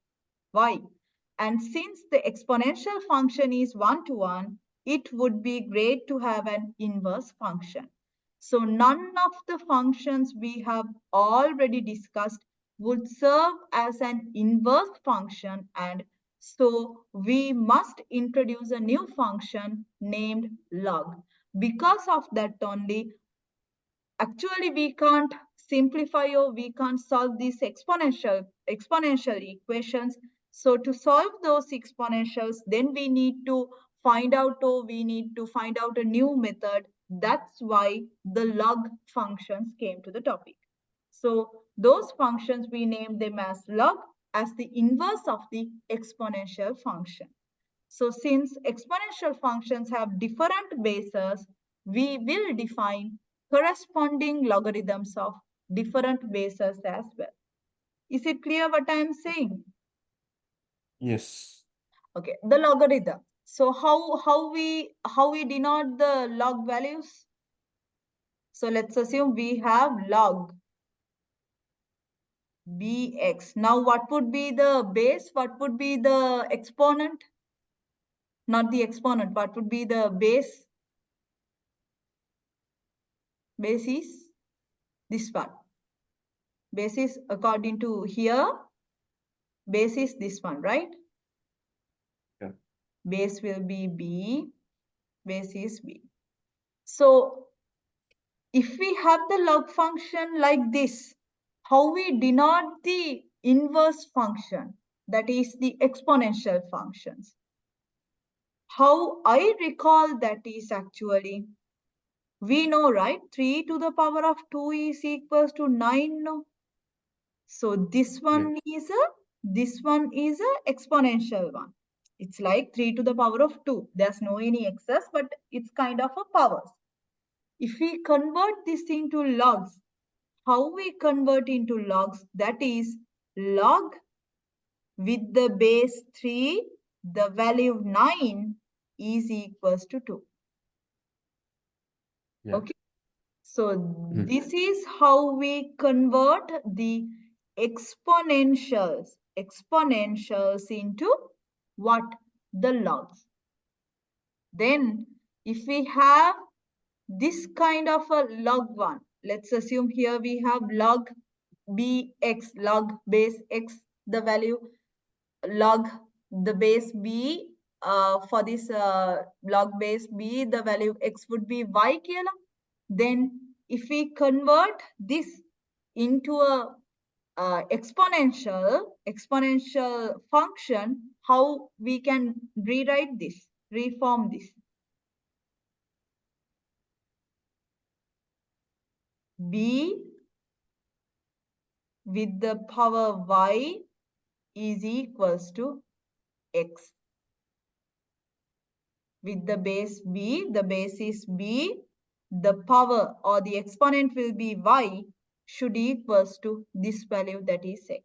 Why? And since the exponential function is one-to-one, it would be great to have an inverse function. So none of the functions we have already discussed would serve as an inverse function, and so we must introduce a new function named log. Because of that only, actually we can't simplify or we can't solve these exponential equations. So to solve those exponentials, then we need to find out a new method. That's why the log functions came to the topic. So those functions, we name them as log, as the inverse of the exponential function. So since exponential functions have different bases, we will define corresponding logarithms of different bases as well. Is it clear what I am saying? Yes. Okay, the logarithm. So how we denote the log values? So let's assume we have log bx. Now what would be the base? What would be the exponent? Not the exponent. What would be the base? Base is this one. Base is according to here, base is this one, right? Yeah. Base will be b, base is b. So if we have the log function like this, how we denote the inverse function, that is the exponential functions? How I recall that is actually, we know, right? 3 to the power of 2 is equals to 9, no? So this one is a exponential one. It's like 3 to the power of 2. There's no any excess, but it's kind of a powers. If we convert this into logs, how we convert into logs? That is log with the base 3, the value 9 is equals to 2. Yeah. Okay. So this is how we convert the exponentials into what? The logs. Then if we have this kind of a log one, let's assume here we have log bx, log base x, the value log the base b, for this log base b, the value x would be y here. Then if we convert this into a exponential function, how we can rewrite this, reform this? B with the power y is equals to x. With the base b, the base is b, the power or the exponent will be y, should equals to this value, that is x.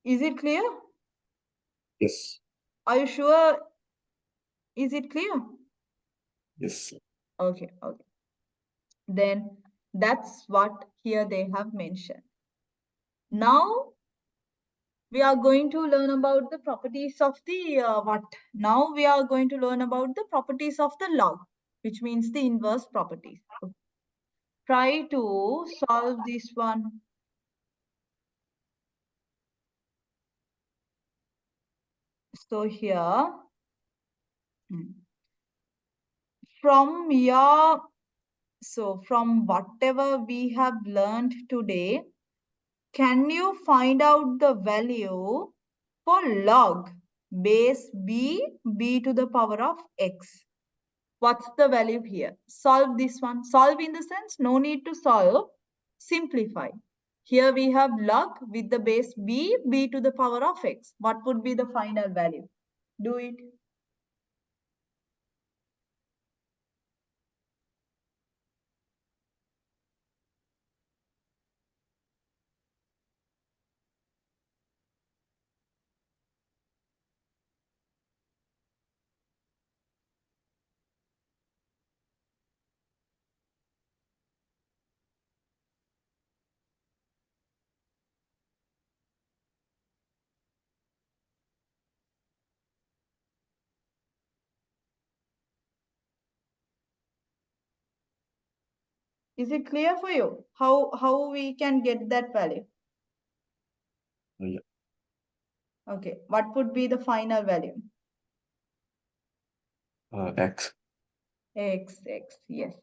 Is it clear? Yes. Are you sure? Is it clear? Yes. Okay, okay. Then that's what here they have mentioned. Now we are going to learn about the properties of the what? Now we are going to learn about the properties of the log, which means the inverse properties. Okay. Try to solve this one. So here, from from whatever we have learned today, can you find out the value for log base b to the power of x? What's the value here? Solve this one. Solve in the sense, no need to solve. Simplify. Here we have log with the base b to the power of x. What would be the final value? Do it. Is it clear for you? How we can get that value? Yeah. Okay. What would be the final value? X. X, yes.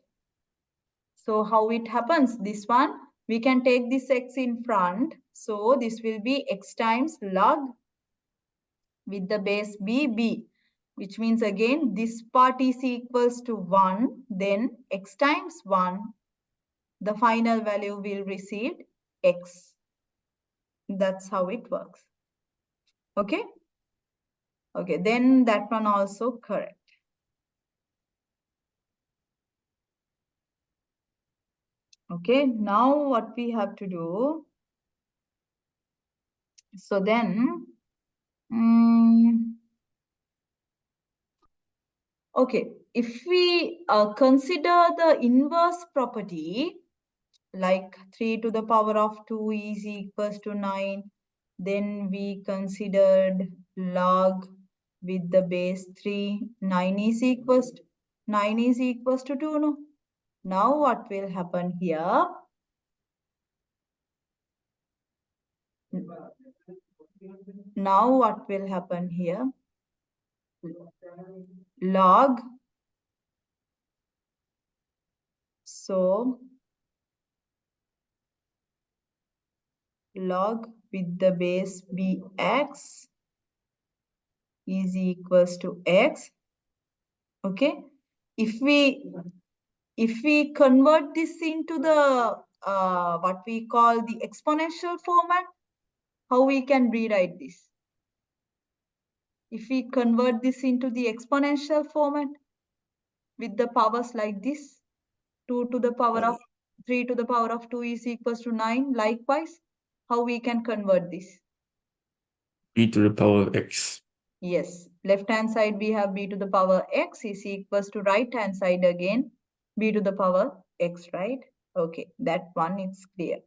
So how it happens? This one, we can take this x in front. So this will be x times log with the base b, which means again this part is equals to 1, then x times 1, the final value will receive x. That's how it works. Okay? Okay, then that one also correct. Okay, now what we have to do? So then, okay, if we consider the inverse property, like 3 to the power of 2 is equals to 9, then we considered log with the base 3, 9 is equals to 2, no? Now what will happen here? Now what will happen here? Log, so log with the base bx is equals to x. Okay, if we convert this into the what we call the exponential format, how we can rewrite this? If we convert this into the exponential format with the powers like this, 2 to the power of 3 to the power of 2 is equals to 9. Likewise, how we can convert this? B to the power of X. Yes, left hand side we have b to the power x is equals to right hand side again b to the power x, right? Okay, that one is clear.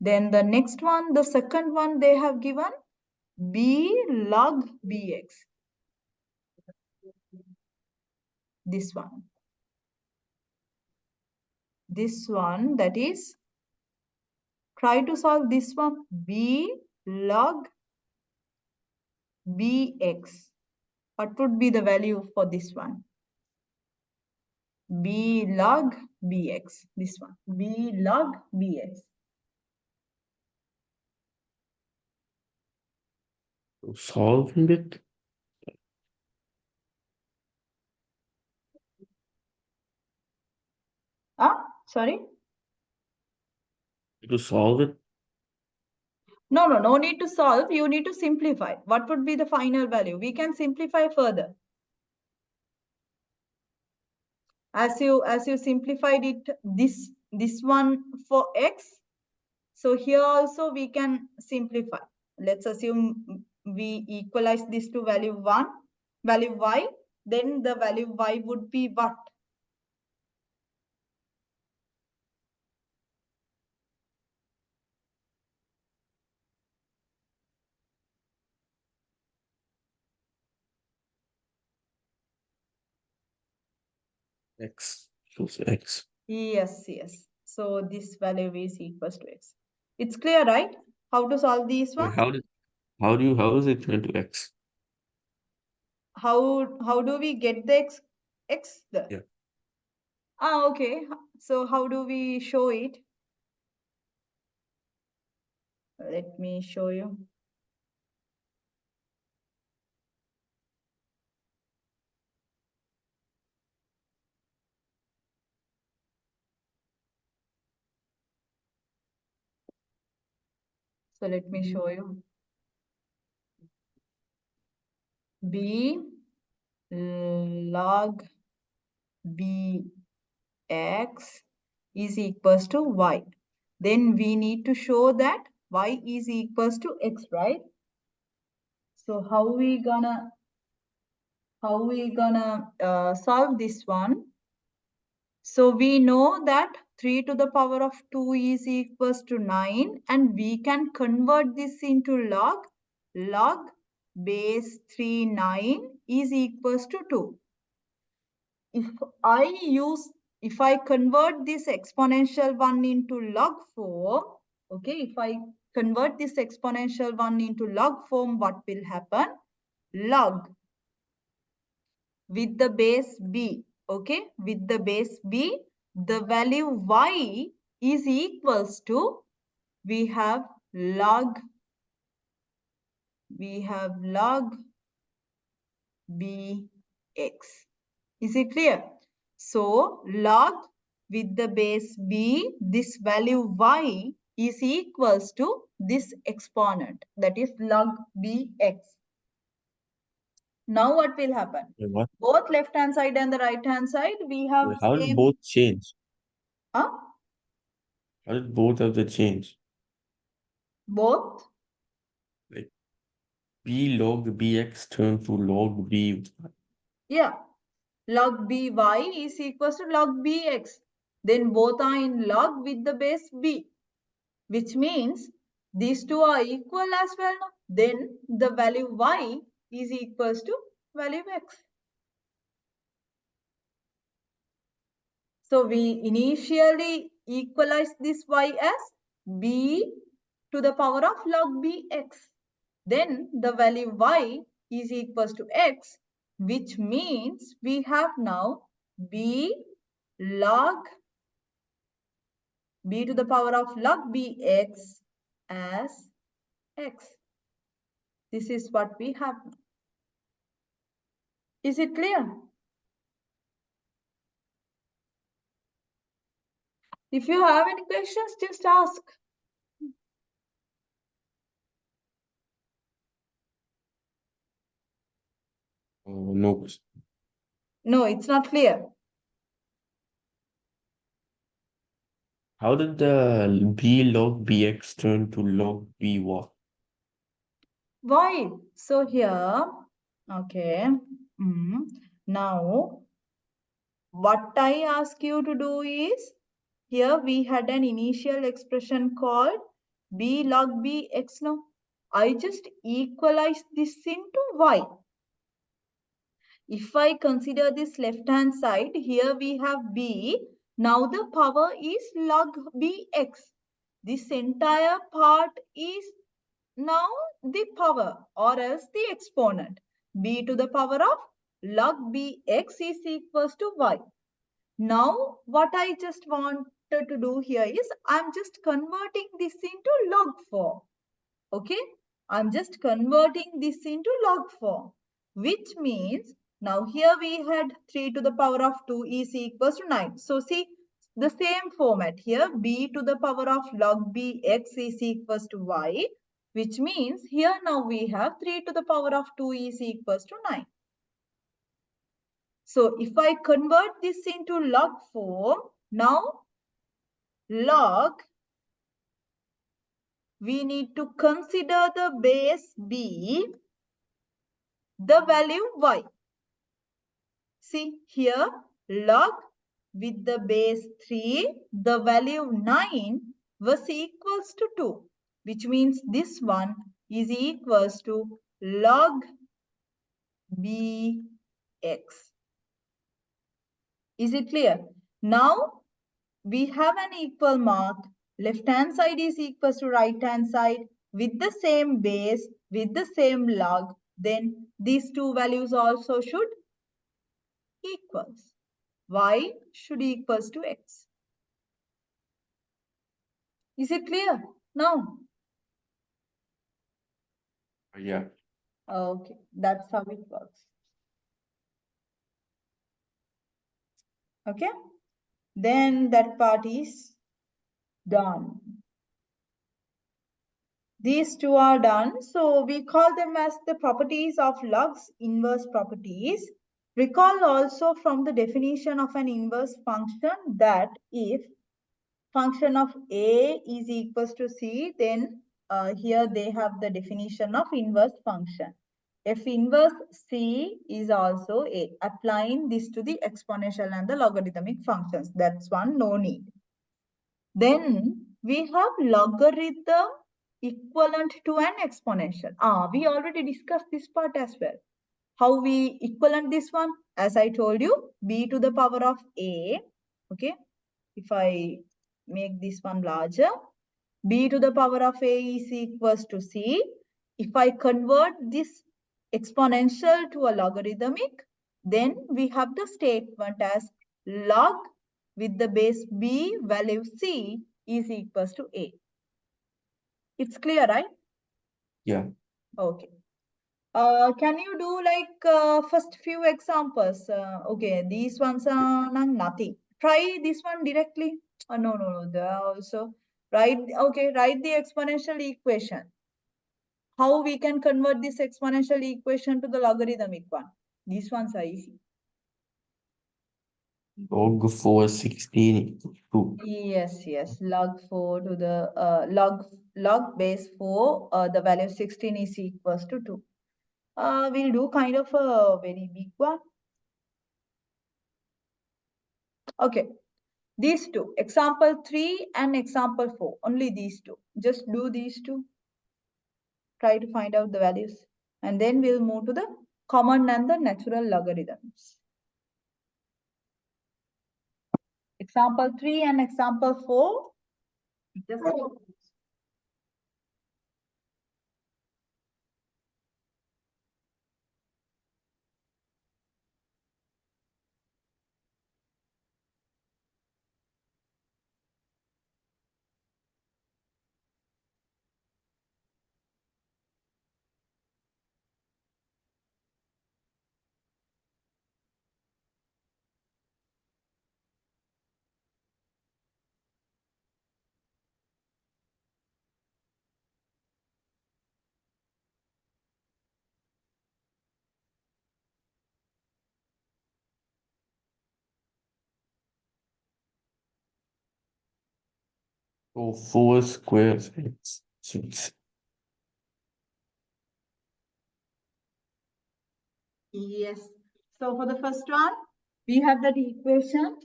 Then the next one, the second one they have given b log bx. This one. This one, that is, try to solve this one, b log bx. What would be the value for this one? B log bx. This one. B log bx. Solving it? Sorry? To solve it? No need to solve. You need to simplify. What would be the final value? We can simplify further. As you simplified it, this one for x. So here also we can simplify. Let's assume we equalize this to value 1, value y. Then the value y would be what? X. Choose X. Yes. So this value is equals to x. It's clear, right? How to solve these Wait, ones? how does it turn to X? How do we get the x there? Yeah. Okay. So how do we show it? Let me show you. So let me show you. B log bx is equals to y. Then we need to show that y is equals to x, right? So how we gonna solve this one? So we know that 3 to the power of 2 is equals to 9, and we can convert this into log. Log base 3 9 is equals to 2. If I convert this exponential 1 into log form, okay, if I convert this exponential 1 into log form, what will happen? Log with the base b, okay, with the base b, the value y is equals to, we have log bx. Is it clear? So log with the base b, this value y is equals to this exponent, that is log bx. Now what will happen? Wait, what? Both left hand side and the right hand side, we have Wait, how did same. both change? Huh? How did both of the change? Both? Like B log BX turn to log B. Yeah. Log by is equals to log bx. Then both are in log with the base b, which means these two are equal as well. Then the value y is equals to value x. So we initially equalize this y as b to the power of log bx. Then the value y is equals to x, which means we have now b log b to the power of log bx as x. This is what we have. Is it clear? If you have any questions, just ask. Oh, no. No, it's not clear. How did the B log BX turn to log B what? Why? So here Okay. Now, what I ask you to do is, here we had an initial expression called b log b x. Now, I just equalize this into y. If I consider this left hand side, here we have b. Now the power is log bx. This entire part is now the power or else the exponent. B to the power of log bx is equals to y. Now what I just wanted to do here is I'm just converting this into log form. Okay, I'm just converting this into log form, which means now here we had 3 to the power of 2 is equals to 9. So see the same format here, b to the power of log bx is equals to y, which means here now we have 3 to the power of 2 is equals to 9. So if I convert this into log form, now log, we need to consider the base b, the value y. See here, log with the base 3, the value 9 was equals to 2, which means this one is equals to log bx. Is it clear? Now we have an equal mark. Left hand side is equals to right hand side with the same base, with the same log. Then these two values also should equals. Y should equals to x. Is it clear? No. Yeah. Okay, that's how it works. Okay, then that part is done. These two are done. So we call them as the properties of logs, inverse properties. Recall also from the definition of an inverse function that if function of A is equals to C, then here they have the definition of inverse function. F inverse C is also A. Applying this to the exponential and the logarithmic functions. That's one, no need. Then we have logarithm equivalent to an exponential. We already discussed this part as well. How we equivalent this one? As I told you, b to the power of A. Okay. If I make this one larger, b to the power of A is equals to C. If I convert this exponential to a logarithmic, then we have the statement as log with the base b value C is equals to A. It's clear, right? Yeah. Okay. Can you do like first few examples? Okay, these ones are nothing. Try this one directly. No. There are also write. Okay, write the exponential equation. How we can convert this exponential equation to the logarithmic one? These ones are easy. Log 416 2. Yes. Log 4 to the log base 4. The value 16 is equals to 2. We'll do kind of a very big one. Okay. These two, example 3 and example 4, only these two. Just do these two. Try to find out the values. And then we'll move to the common and the natural logarithms. Example 3 and example 4. Just So 4 squares is 6. Yes. So for the first one, we have that equation.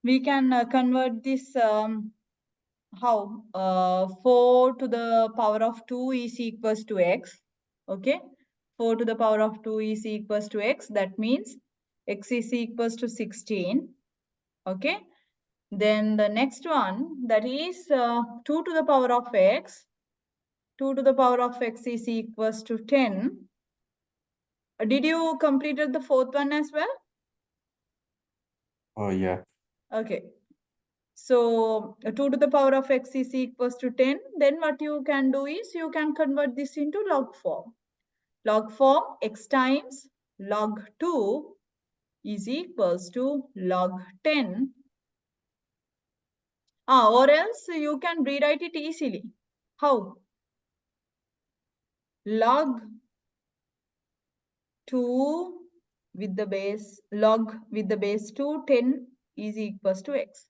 We can convert this how 4 to the power of 2 is equals to x. Okay, 4 to the power of 2 is equals to x. That means x is equals to 16. Okay, then the next one, that is 2 to the power of x. 2 to the power of x is equals to 10. Did you completed the fourth one as well? Oh, yeah. Okay. So 2 to the power of x is equals to 10. Then what you can do is you can convert this into log form. Log form x times log 2 is equals to log 10. Or else you can rewrite it easily. How? Log 2 with the base, log with the base 2, 10 is equals to x.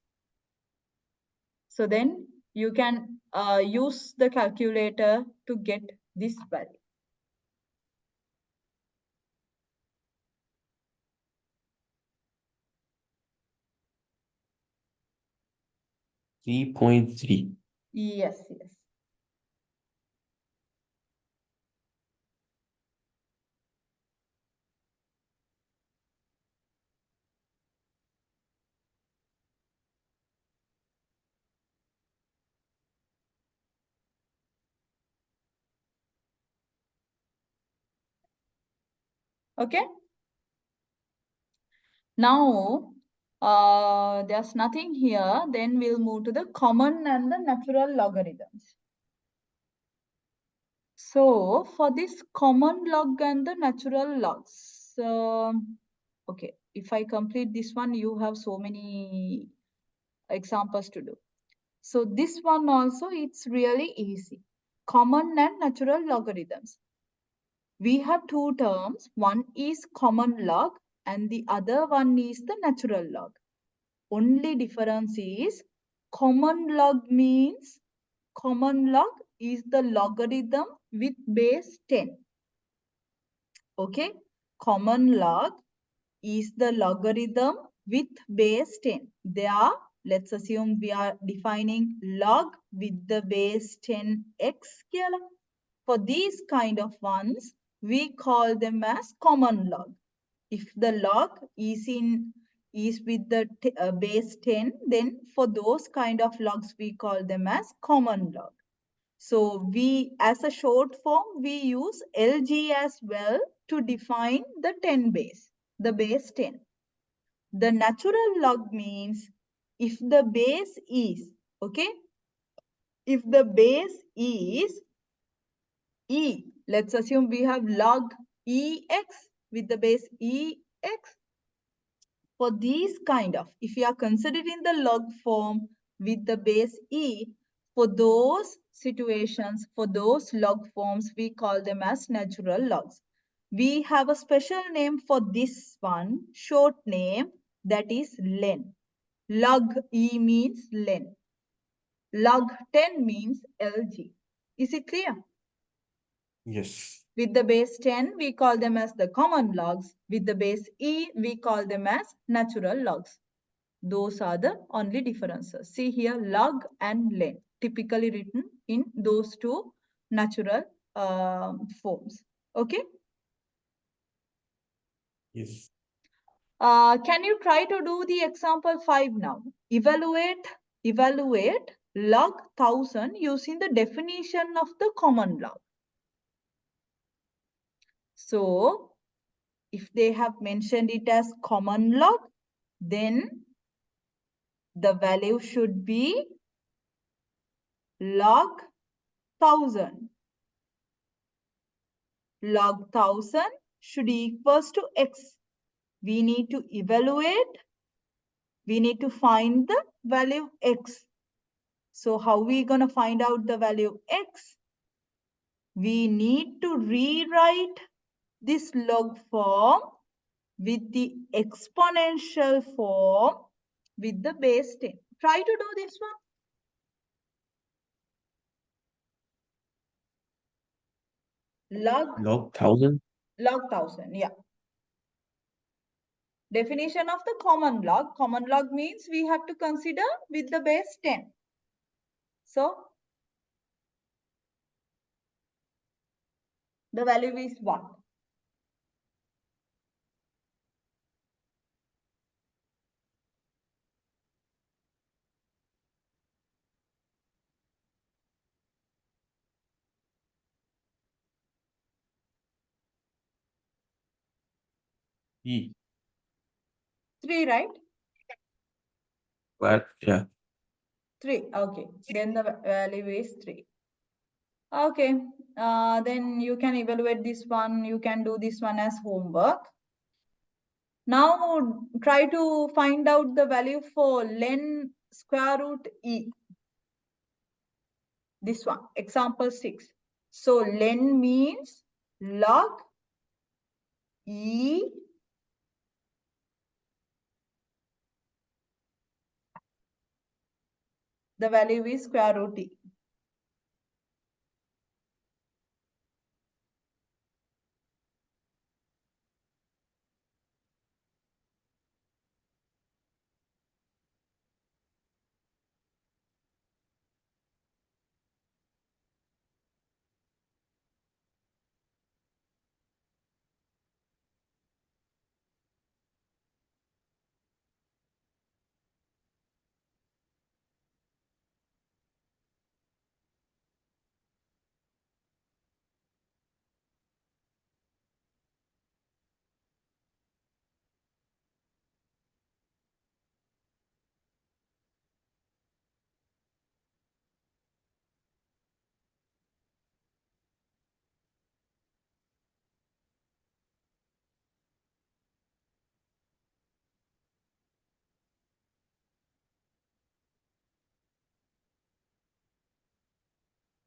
So then you can use the calculator to get this value. 3.3. Yes, yes. Okay. Now, there's nothing here. Then we'll move to the common and the natural logarithms. So for this common log and the natural logs, okay, if I complete this one, you have so many examples to do. So this one also, it's really easy. Common and natural logarithms. We have two terms. One is common log and the other one is the natural log. Only difference is common log means common log is the logarithm with base 10. Okay, common log is the logarithm with base 10. There, let's assume we are defining log with the base 10x scalar. For these kind of ones, we call them as common log. If the log is with the base 10, then for those kind of logs, we call them as common log. So we, as a short form, we use LG as well to define the 10 base, the base 10. The natural log means if the base is, okay, if the base is E, let's assume we have log EX with the base EX. For these kind of, if you are considering the log form with the base E, for those situations, for those log forms, we call them as natural logs. We have a special name for this one, short name, that is len. Log E means len. Log 10 means LG. Is it clear? Yes. With the base 10, we call them as the common logs. With the base E, we call them as natural logs. Those are the only differences. See here, log and len, typically written in those two natural forms. Okay. Yes. Can you try to do the example 5 now? Evaluate log 1000 using the definition of the common log. So, if they have mentioned it as common log, then the value should be log 1000. Log 1000 should equals to x. We need to evaluate. We need to find the value x. So how we going to find out the value x? We need to rewrite this log form with the exponential form with the base 10. Try to do this one. Log, Log 1000? log 1000. Yeah. Definition of the common log. Common log means we have to consider with the base 10. So the value is what? E. 3, right? But yeah. 3. Okay. Then the value is 3. Okay. Then you can evaluate this one. You can do this one as homework. Now try to find out the value for len square root e. This one, example 6. So len means log e the value is square root e.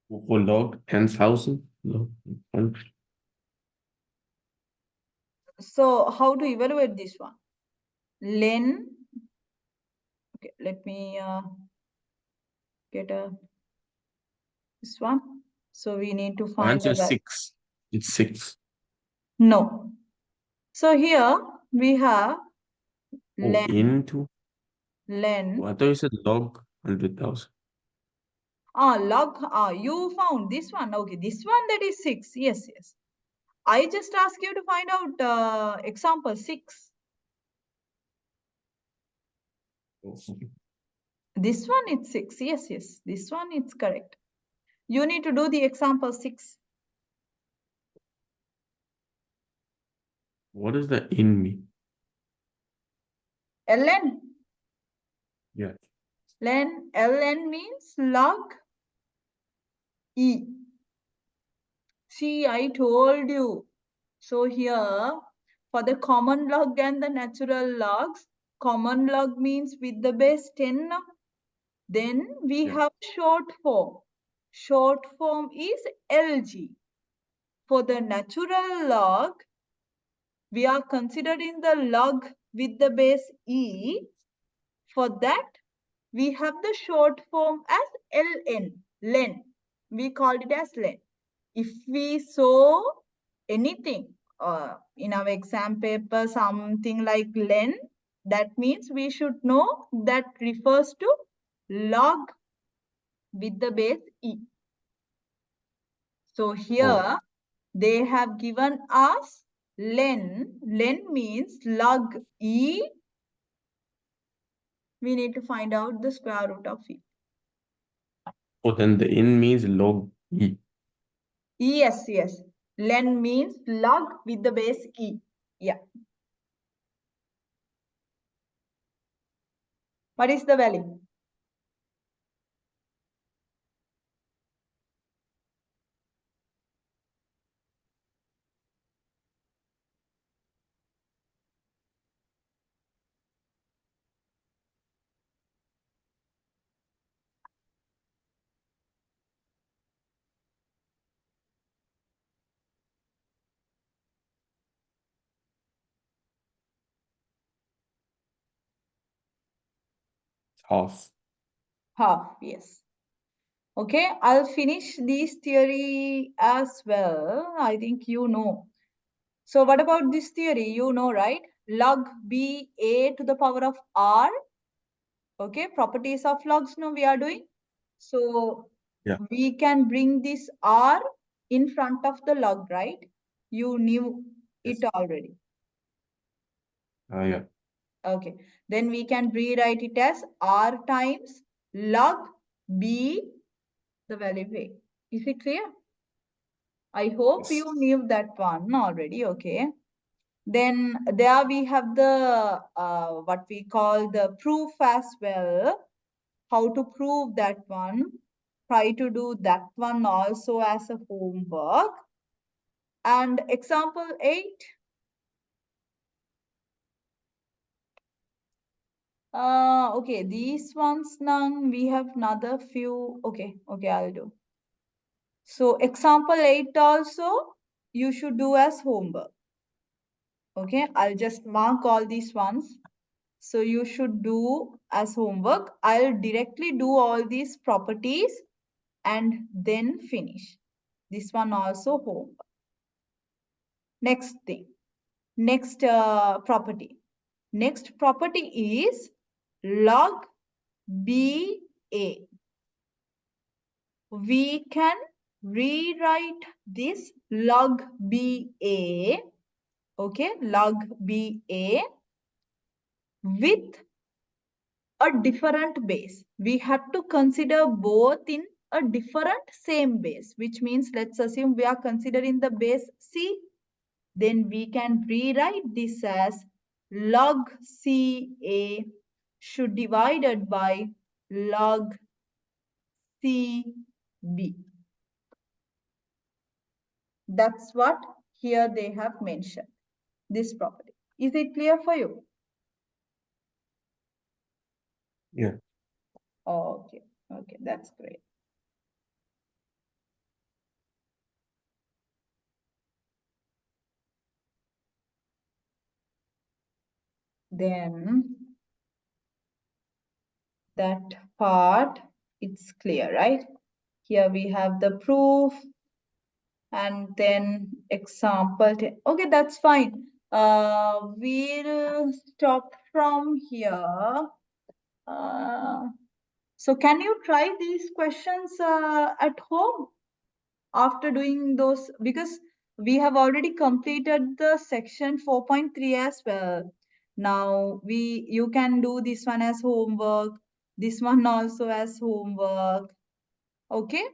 For log 10,000? Log 100. So how to evaluate this one? Len, okay, let me get this one. So we need to find Answer the value. 6. It's 6. No. So here we have Oh, len, into? len. Oh, I thought you said log 100,000. Log, you found this one. Okay, this one that is 6. Yes, yes. I just asked you to find out example 6. This one is 6. Yes, yes. This one is correct. You need to do the example 6. What does the in mean? ln. Yeah. ln means log e. See, I told you. So here, for the common log and the natural logs, common log means with the base 10. Then we Yeah. have short form. Short form is LG. For the natural log, we are considering the log with the base E. For that, we have the short form as ln, len. We called it as len. If we saw anything in our exam paper, something like len, that means we should know that refers to log with the base E. So here Oh, they have given us len. Len means log E. We need to find out the square root of E. oh, then the in means log e. Yes, yes. Len means log with the base E. Yeah. What is the value? Half. Half, yes. Okay, I'll finish this theory as well. I think you know. So what about this theory? You know, right? Log b a to the power of r. Okay, properties of logs now we are doing. So Yeah. we can bring this r in front of the log, right? You knew it Yes. already. Yeah. Okay, then we can rewrite it as r times log b, the value of a. Is it clear? I hope Yes. you knew that one already. Okay. Then there we have the what we call the proof as well. How to prove that one. Try to do that one also as a homework. And example 8. Okay, these ones now we have another few. Okay, I'll do. So example 8 also you should do as homework. Okay, I'll just mark all these ones. So you should do as homework. I'll directly do all these properties and then finish. This one also homework. Next thing, next property. Next property is log BA. We can rewrite this log BA, okay, log BA with a different base. We have to consider both in a different same base, which means let's assume we are considering the base C. Then we can rewrite this as log CA should divided by log CB. That's what here they have mentioned, this property. Is it clear for you? Yeah. Okay, that's great. Then that part, it's clear, right? Here we have the proof and then example. Okay, that's fine. We'll stop from here. So can you try these questions at home after doing those? Because we have already completed the section 4.3 as well. Now you can do this one as homework, this one also as homework. Okay.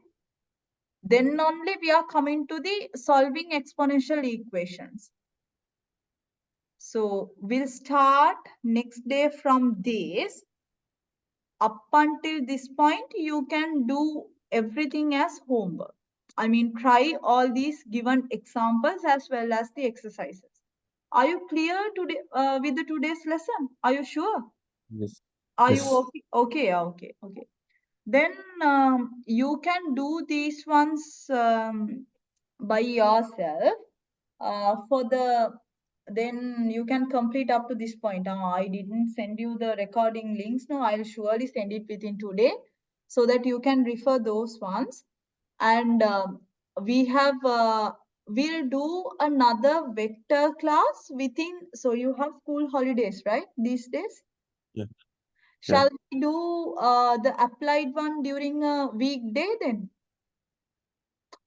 Then only we are coming to the solving exponential equations. So we'll start next day from this. Up until this point, you can do everything as homework. I mean, try all these given examples as well as the exercises. Are you clear today with the today's lesson? Are you sure? Yes. Are you Yes. okay? Okay. Then you can do these ones by yourself. For the then you can complete up to this point. I didn't send you the recording links. No, I'll surely send it within today so that you can refer those ones. And we have we'll do another vector class within. So you have school holidays, right? These days. Yeah. Yeah. Shall we do the applied one during a weekday then?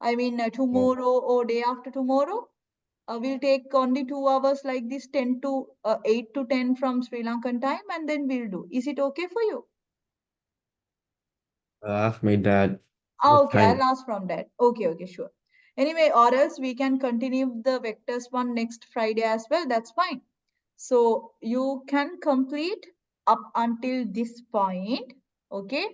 I mean Oh, tomorrow or day after tomorrow? We'll take only 2 hours like this, 10 to 8 to 10 from Sri Lankan time, and then we'll do. Is it okay for you? ask my dad Ah, what okay, I'll time. ask from that. Okay, sure. Anyway, or else we can continue the vectors one next Friday as well. That's fine. So you can complete up until this point, okay?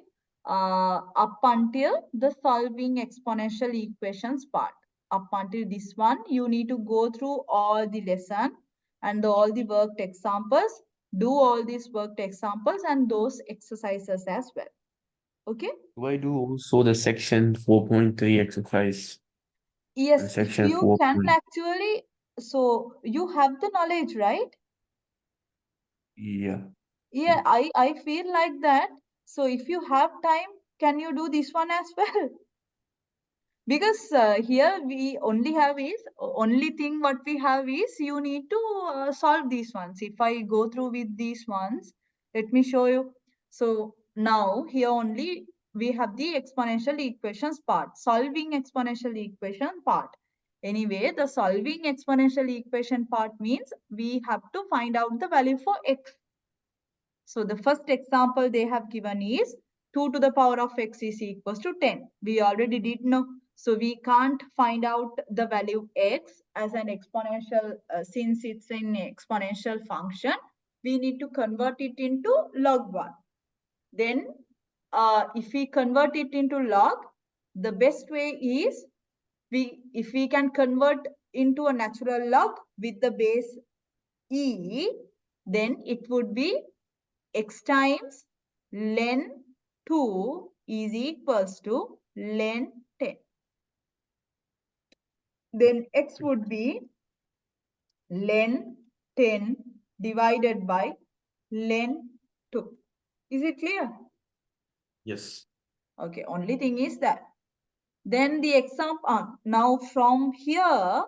Up until the solving exponential equations part. Up until this one, you need to go through all the lesson and all the worked examples, do all these worked examples and those exercises as well. Okay? Do I do also the section 4.3 exercise and Yes, if section you 4. can actually, so you have the knowledge, right? Yeah. Yeah, I feel like that. So if you have time, can you do this one as well? Because here we only have is, only thing what we have is you need to solve these ones. If I go through with these ones, let me show you. So now here only we have the exponential equations part, solving exponential equation part. Anyway, the solving exponential equation part means we have to find out the value for x. So the first example they have given is 2 to the power of x is equals to 10. We already did know. So we can't find out the value x as an exponential since it's an exponential function. We need to convert it into log 1. Then if we convert it into log, the best way is if we can convert into a natural log with the base e, then it would be x times len 2 is equals to len 10. Then x would be len 10 divided by len 2. Is it clear? Yes. Okay, only thing is that. Then the example, now from here,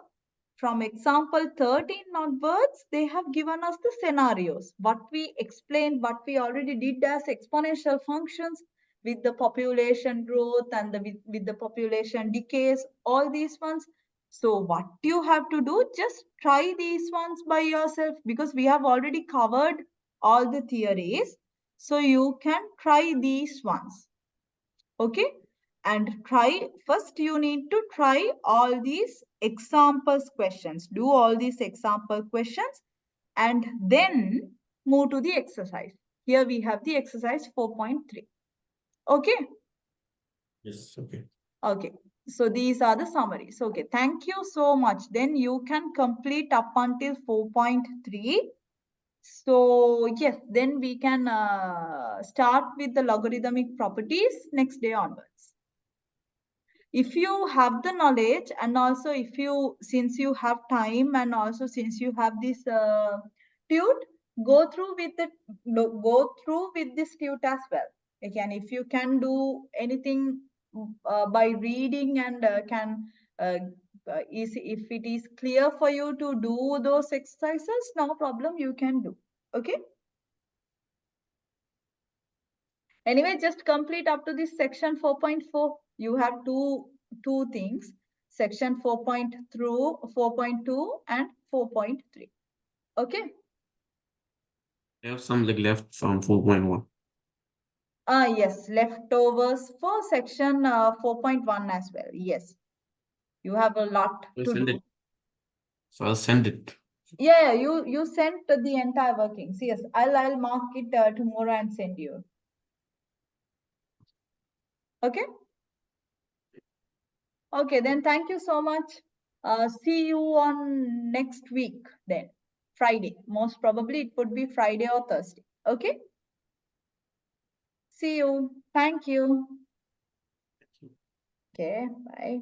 from example 13 onwards, they have given us the scenarios. What we explained, what we already did as exponential functions with the population growth and with the population decays, all these ones. So what you have to do, just try these ones by yourself because we have already covered all the theories. So you can try these ones. Okay, and try first you need to try all these examples questions, do all these example questions and then move to the exercise. Here we have the exercise 4.3. Okay. Yes. Okay. Okay, so these are the summaries. Okay, thank you so much. Then you can complete up until 4.3. So yes, then we can start with the logarithmic properties next day onwards. If you have the knowledge and also if you, since you have time and also since you have this tute, go through with this tute as well. Again, if you can do anything by reading and if it is clear for you to do those exercises, no problem, you can do. Okay. Anyway, just complete up to this section 4.4. You have two things, section 4.2 and 4.3. Okay. I have some like left from 4.1. Yes, leftovers for section 4.1 as well. Yes, you have a lot to Send do. it. So I'll send it. Yeah, you sent the entire workings. Yes, I'll mark it tomorrow and send you. Okay. Okay, then thank you so much. See you on next week then. Friday. Most probably it would be Friday or Thursday. Okay. See you. Thank you. Thank you. Okay. Bye.